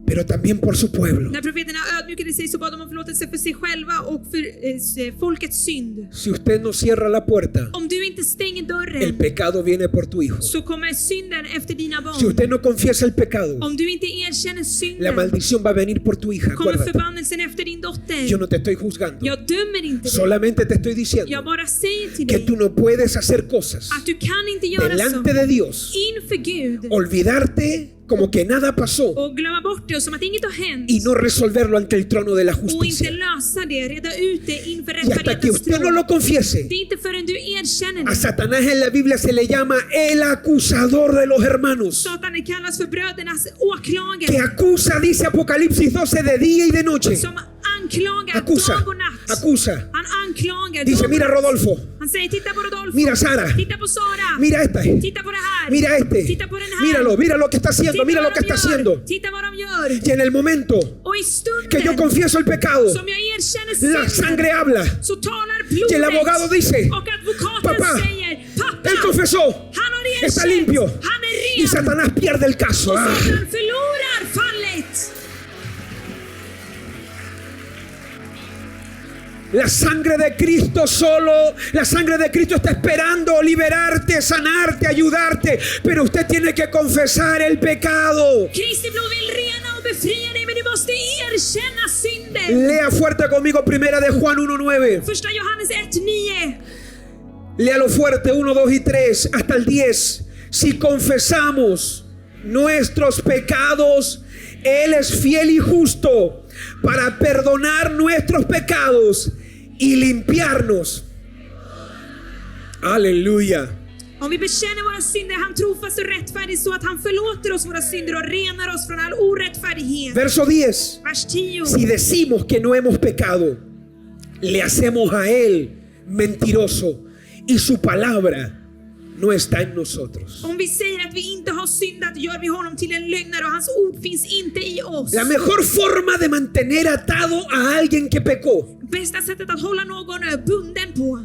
A: pero también por su pueblo.
B: När profeterna ödmjukade sig så bad de om förlåtelse för sig själva och för folkets synd.
A: Si usted no cierra la puerta,
B: Om du inte stänger
A: el
B: dörren
A: pecado viene por tu hijo.
B: så kommer synden efter dina
A: Si
B: barn.
A: usted no confiesa el pecado,
B: Om du inte erkänner
A: la
B: synden
A: maldición va a venir por tu hija.
B: kommer
A: Acuérdate,
B: förbannelsen efter din
A: yo
B: dotter.
A: no te estoy juzgando.
B: Jag dömer inte dig.
A: Solamente te estoy
B: Jag
A: diciendo
B: bara säger till
A: que
B: dig
A: tú no puedes hacer cosas
B: att du kan inte göra så
A: delante de Dios,
B: inför Gud
A: olvidarte como que nada pasó
B: och glömma bort det och som att inget har hänt
A: y no resolverlo ante el trono de la
B: och inte
A: justicia.
B: lösa det, reda ut det inför
A: Y hasta que
B: rättfärdighetens
A: usted no
B: tron.
A: lo confiese,
B: Det är inte förrän du erkänner
A: a
B: det.
A: Satanás en la Biblia se le llama el acusador de los hermanos.
B: Satan kallas för brödernas
A: Que
B: åklagare
A: acusa, dice Apocalipsis 12, de día y de noche.
B: som anklagar
A: Acusa,
B: dag och natt.
A: acusa.
B: Han anklagar
A: Dice,
B: dag och
A: mira
B: natt.
A: Rodolfo,
B: Han säger, titta på Rodolfo,
A: mira Sara,
B: titta på Sara,
A: mira esta,
B: titta på det här,
A: mira este,
B: titta på den här,
A: míralo, mira lo que está haciendo,
B: titta
A: mira
B: vad
A: lo que
B: de
A: está
B: gör,
A: haciendo.
B: titta vad de gör.
A: Y en el momento
B: Och i
A: que yo
B: stunden
A: confieso el pecado,
B: som jag erkänner
A: la
B: synden
A: sangre habla.
B: så talar
A: Y el
B: blodet
A: abogado dice,
B: och advokaten
A: papá,
B: säger, pappa,
A: él confesó,
B: han har
A: está
B: erkänt,
A: limpio.
B: han är
A: Y
B: ren
A: Satanás pierde el caso.
B: och
A: Ah.
B: Satan förlorar fallet.
A: La sangre de Cristo la sangre de Cristo está esperando liberarte, sanarte, ayudarte. Pero usted tiene que confesar el pecado.
B: Kristi blod vill rena och befria dig, men du måste erkänna synden.
A: Lea fuerte conmigo primera de Juan 1:9.
B: Första Johannes 1:9.
A: Léalo fuerte, 1, 2 y 3 hasta el 10. Si confesamos nuestros pecados, Él es fiel y justo para perdonar nuestros pecados y limpiarnos. Aleluya.
B: Om vi bekänner våra synder, han trofast och rättfärdig så att han förlåter oss våra synder och renar oss från all orättfärdighet.
A: Verso 10.
B: Vers 10.
A: Si decimos que no hemos pecado, le hacemos a Él mentiroso y su palabra no está en nosotros.
B: Om vi säger att vi inte har syndat, gör vi honom till en lögnare och hans ord finns inte i oss.
A: La mejor forma de mantener atado a alguien que pecó.
B: Bästa sättet att hålla någon bunden på.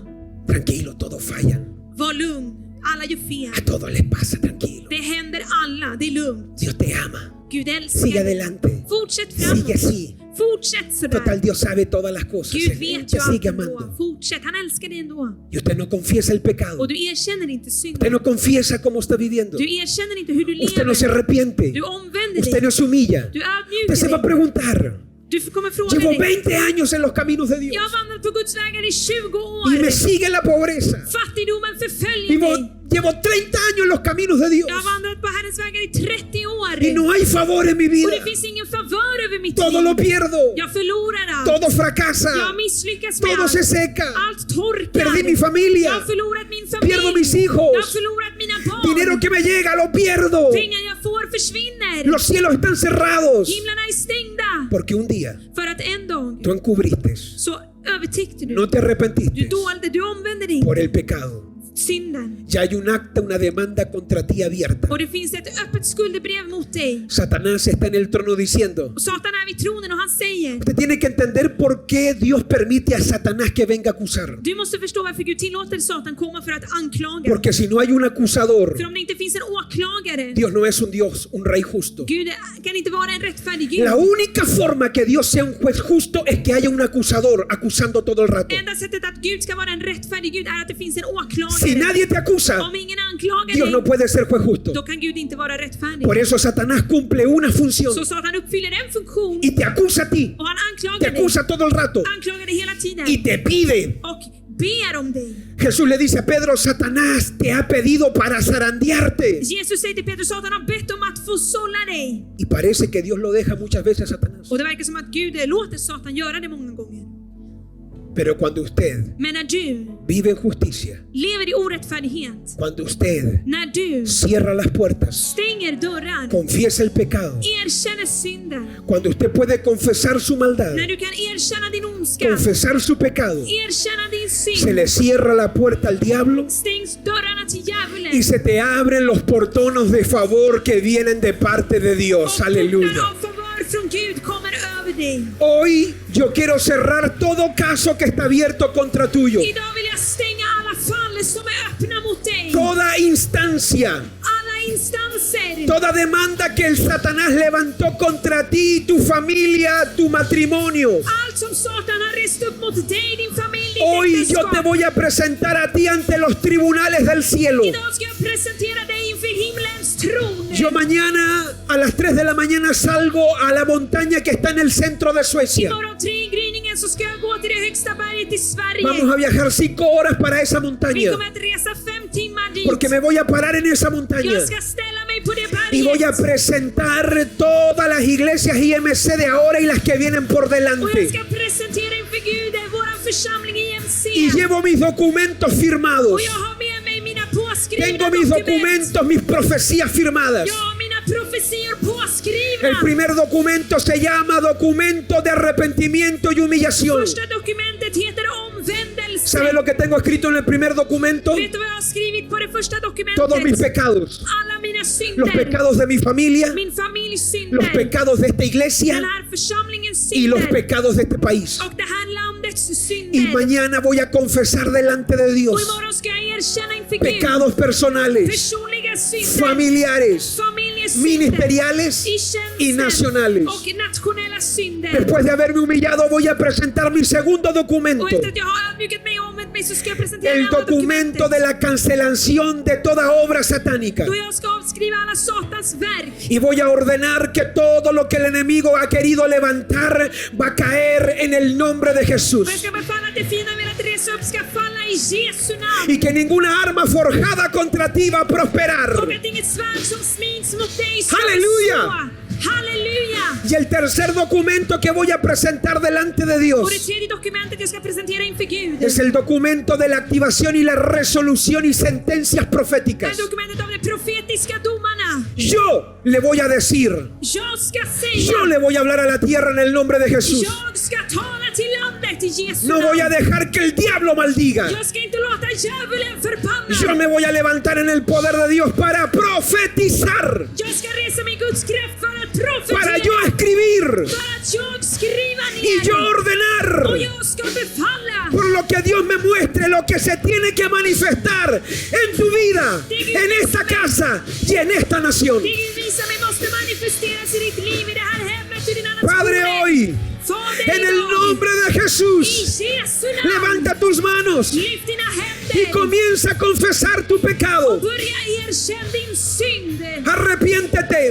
A: Tranquilo, todos fallan.
B: Var lugn, alla gör fel.
A: A todos les pasa, tranquilo.
B: Det händer alla, det är lugnt.
A: Dios te ama.
B: Gud älskar
A: Sigue
B: dig.
A: adelante.
B: Fortsätt
A: Sigue
B: framåt.
A: así.
B: Fortsätt sådär.
A: Total, Dios sabe todas las cosas.
B: Gud
A: Él
B: vet
A: te
B: ju
A: sigue
B: allt ändå.
A: amando.
B: Fortsätt, han älskar dig ändå.
A: Y usted no confiesa el pecado.
B: Och du erkänner inte
A: Usted
B: synden.
A: no confiesa cómo está viviendo.
B: Du erkänner inte hur du
A: Usted no se
B: lever.
A: arrepiente.
B: Du omvänder
A: Usted
B: dig.
A: no se humilla.
B: Du
A: Usted se va a
B: ödmjukar dig.
A: preguntar.
B: Du kommer fråga
A: Llevo
B: dig.
A: 20 años en los caminos de Dios
B: Jag har vandrat på Guds vägar i 20
A: y me
B: år.
A: sigue la pobreza.
B: Fattigdomen förföljer mig.
A: Llevo 30 años en los caminos de Dios
B: Jag har vandrat på Herrens vägar i 30 år.
A: y no hay favor en mi
B: Och
A: vida.
B: det finns ingen favör över mitt
A: Todo
B: liv.
A: lo pierdo.
B: Jag förlorar allt.
A: Todo fracasa.
B: Jag misslyckas med
A: Todo se
B: allt.
A: seca.
B: Allt torkar.
A: Perdí mi familia.
B: Jag har förlorat min
A: Pierdo
B: familj.
A: mis hijos.
B: Jag har förlorat mina barn.
A: Dinero que me llega lo pierdo.
B: Pengar jag får försvinner.
A: Los cielos están cerrados.
B: Himlarna är stängda.
A: Porque un día
B: För att en dag
A: tú encubriste,
B: så övertäckte du.
A: no te
B: Du
A: arrepentiste
B: dolde, du omvände dig.
A: por el pecado.
B: Synden.
A: Ya hay un acta, una demanda contra ti abierta.
B: Och det finns ett öppet skuldebrev mot dig.
A: Satanás está en el trono diciendo,
B: Och Satan är vid tronen och han säger:
A: usted tiene que entender por qué Dios permite a Satanás que venga a acusar.
B: du måste förstå varför Gud tillåter Satan komma för att anklaga.
A: Porque si no hay un acusador,
B: För om det inte finns en åklagare,
A: Dios no es un Dios, un rey justo.
B: Gud kan inte vara en rättfärdig Gud.
A: La única forma que Dios sea un juez justo es que haya un acusador acusando todo el rato.
B: Enda sättet att Gud ska vara en rättfärdig Gud är att det finns en
A: Si
B: åklagare.
A: nadie te acusa,
B: Om ingen anklagar
A: Dios no
B: dig,
A: puede ser juez justo.
B: då kan Gud inte vara rättfärdig.
A: Por eso Satanás cumple una función
B: Så Satan uppfyller en funktion
A: y te acusa a ti,
B: och han
A: te
B: anklagar dig.
A: acusa todo el rato
B: Anklagar dig hela tiden.
A: y te pide.
B: Och ber om dig.
A: Jesús le dice a Pedro, Satanás te ha pedido para zarandearte.
B: Jesus säger till Petrus, Satan har bett om att få sålla dig.
A: Y parece que Dios lo deja muchas veces a Satanás.
B: Och det verkar som att Gud låter Satan göra det många gånger.
A: Pero cuando usted
B: Men när du
A: vive en justicia,
B: lever i orättfärdighet,
A: cuando usted
B: när du
A: cierra las puertas,
B: stänger dörrar,
A: confiesa el pecado,
B: erkänner synden,
A: cuando usted puede confesar su maldad,
B: när du kan erkänna din ondska,
A: confesar su pecado,
B: erkänna din
A: se
B: synd,
A: le cierra la puerta al diablo
B: stängs dörrarna till
A: y
B: djävulen.
A: se te abren los portonos de favor que vienen de parte de Dios.
B: Och
A: Aleluya.
B: portar av favör från Gud kommer över dig.
A: Hoy yo quiero cerrar todo caso que está abierto contra tuyo.
B: Idag vill jag stänga alla fall som är öppna mot dig.
A: Toda instancia,
B: Alla instanser.
A: toda demanda que el Satanás levantó contra ti, tu familia, tu matrimonio.
B: Allt som Satan har rest upp mot dig, din familj, ditt
A: Hoy yo te
B: äktenskap.
A: voy a presentar a ti ante los tribunales del cielo.
B: Idag ska jag presentera dig inför himlens tron.
A: Yo mañana a las 3 de la mañana salgo a la montaña que está en el centro de Suecia.
B: Imorgon 3 i gryningen så ska jag gå till det högsta berget i Sverige.
A: Vamos a viajar 5 horas para esa
B: Vi
A: montaña.
B: kommer att resa 5 timmar dit.
A: Porque me voy a parar en esa montaña.
B: Jag ska ställa mig på det
A: Y voy a
B: berget.
A: presentar todas las iglesias IMC de ahora y las que vienen por
B: Och jag
A: delante.
B: ska presentera inför Gud våran församling i IMC.
A: Y llevo mis documentos firmados.
B: Och jag har med mig mina påskrivna
A: Tengo mis
B: dokument.
A: documentos, mis profecías firmadas.
B: Jag har mina profetior påskrivna.
A: El primer documento se llama documento de arrepentimiento y humillación.
B: Första dokumentet heter omvändelse.
A: ¿Sabe lo que tengo escrito en el primer documento?
B: Vet du vad jag har skrivit på det första dokumentet?
A: Todos mis pecados.
B: Alla mina synder.
A: Los pecados de mi familia,
B: Min familjs synder.
A: los pecados de esta iglesia
B: Den här församlingens
A: y los
B: synder.
A: pecados de este país.
B: Och det här landets synder.
A: Y mañana voy a confesar delante de
B: Och
A: Dios
B: imorgon ska jag erkänna inför Gud
A: pecados personales,
B: personliga synder.
A: familiares,
B: Familjesynder.
A: ministeriales
B: i
A: y
B: tjänsten
A: nacionales.
B: och nationella synder.
A: Después de haberme humillado, voy a presentar mi segundo documento.
B: Och efter att jag har ödmjukat mig och omvänt mig så ska jag presentera
A: El
B: det andra
A: documento
B: dokumentet.
A: de la cancelación de toda obra satánica.
B: Då jag ska avskriva alla Satans verk.
A: Y voy a ordenar que todo lo que el enemigo ha querido levantar va a caer en el nombre de Jesús.
B: Och jag ska befalla att det fina velat resa upp ska falla i Jesu namn.
A: Y que ninguna arma forjada contra ti va a prosperar.
B: Och att inget svärd som smids mot dig ska
A: Halleluja!
B: slå. Halleluja!
A: Y el tercer documento que voy a presentar delante de
B: Och det
A: Dios
B: tredje dokumentet jag ska presentera inför Gud
A: es el documento de la activación y la resolución y sentencias
B: är
A: proféticas.
B: dokumentet av de profetiska domarna.
A: Yo le voy a decir,
B: Jag ska
A: yo
B: säga,
A: le voy a hablar a la tierra en el nombre de Jesús.
B: jag ska tala till landet i Jesu
A: No voy a
B: namn.
A: dejar que el diablo maldiga.
B: Jag ska inte låta djävulen
A: Yo
B: förbanna.
A: me voy a levantar en el poder de Dios para profetizar,
B: Jag ska resa mig i Guds kraft för att
A: para yo
B: profetera.
A: escribir
B: För att jag skriva
A: y yo
B: ner.
A: ordenar
B: Och jag ska befalla.
A: por lo que Dios me muestre lo que se tiene que manifestar en tu vida, en esta casa y en esta nación.
B: Det Gud visar mig måste manifesteras i ditt liv, i det här hemmet, i dina
A: Padre,
B: nationer.
A: hoy,
B: Fader,
A: en el
B: idag,
A: nombre de
B: i
A: Jesús,
B: Jesu namn,
A: levanta tus manos
B: lyft dina
A: y
B: händer
A: comienza a confesar tu pecado.
B: börja erkänna din synd.
A: Arrepiéntete.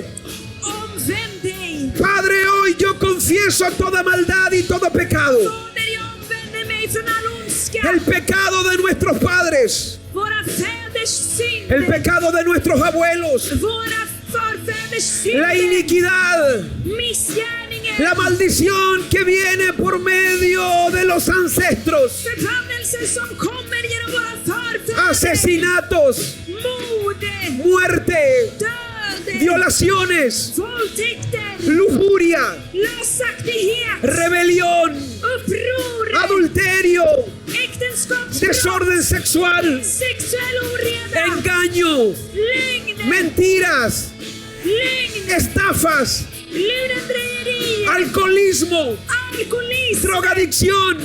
B: Omvänd dig.
A: Padre, hoy yo confieso toda maldad y todo pecado.
B: Fader, jag omvänder mig från all ondska.
A: El pecado de nuestros padres,
B: Våra fäders synd.
A: el pecado de nuestros abuelos,
B: Våra förfäders
A: la
B: synd.
A: iniquidad,
B: Missgärningen.
A: la maldición que viene por medio de los ancestros,
B: Förbannelser som kommer genom våra förfäder.
A: asesinatos,
B: Mord.
A: muerte,
B: Död.
A: violaciones,
B: Våldtäkter.
A: lujuria,
B: Lösaktighet.
A: rebelión,
B: Uppror.
A: adulterio,
B: Äktenskapsbrott.
A: desorden sexual,
B: Sexuell oreda.
A: engaño,
B: Lögn.
A: mentiras,
B: Lögn.
A: estafas,
B: Lurendrejeri.
A: alcoholismo,
B: Alkoholism.
A: drogadicción,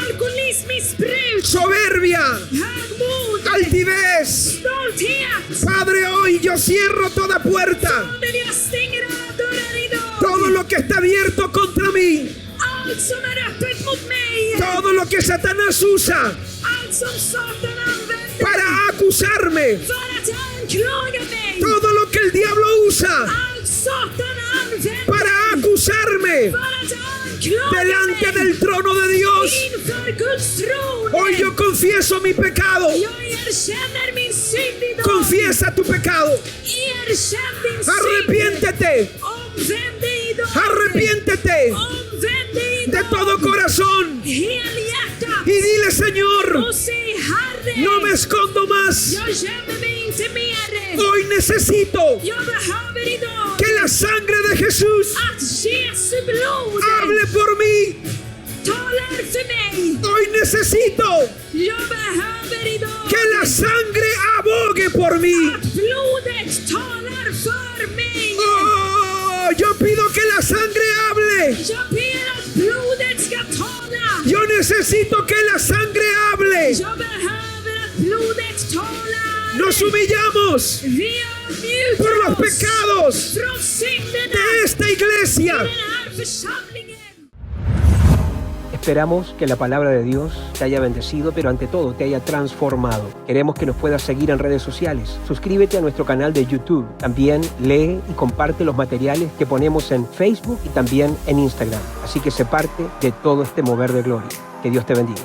B: Alkoholismissbruk.
A: soberbia,
B: Högmod.
A: altivez.
B: Stolthet.
A: Padre, hoy yo cierro toda puerta.
B: Fader, jag stänger alla dörrar idag.
A: Todo lo que está abierto contra mí,
B: Allt som är öppet mot mig.
A: todo lo que Satanás usa
B: Allt som Satan använder.
A: para acusarme,
B: För att anklaga mig.
A: todo lo que el diablo usa
B: Allt Satan använder.
A: para acusarme
B: För att anklaga
A: delante
B: mig.
A: del trono de Dios.
B: Inför Guds tron.
A: Hoy yo confieso mi pecado.
B: Jag erkänner min synd idag.
A: Confiesa tu pecado.
B: Erkänn din synd.
A: Arrepiéntete.
B: Omvänd dig idag.
A: Arrepiéntete
B: Omvänd dig
A: de
B: idag.
A: todo corazón
B: Helhjärtat.
A: y dile, Señor,
B: Och säg, Herre,
A: no me escondo más.
B: jag gömmer mig inte mer.
A: Hoy necesito
B: Jag behöver idag
A: que la sangre de Jesús
B: att Jesu blod
A: hable por mí.
B: talar för mig.
A: Hoy necesito
B: Jag behöver idag
A: que la sangre abogue por mí.
B: att blodet talar för mig.
A: Oh, yo pido que la sangre hable.
B: Jag ber att blodet ska tala.
A: Yo necesito que la sangre hable.
B: Jag behöver att blodet talar.
A: Nos humillamos
B: Vi
A: por
B: avmjukar
A: los
B: oss
A: pecados
B: från synderna
A: de esta iglesia.
B: i den här församlingen.
C: Esperamos que la palabra de Dios te haya bendecido, pero ante todo te haya transformado. Queremos que nos puedas seguir en redes sociales. Suscríbete a nuestro canal de YouTube. También lee y comparte los materiales que ponemos en Facebook y también en Instagram. Así que sé parte de todo este mover de gloria. Que Dios te bendiga.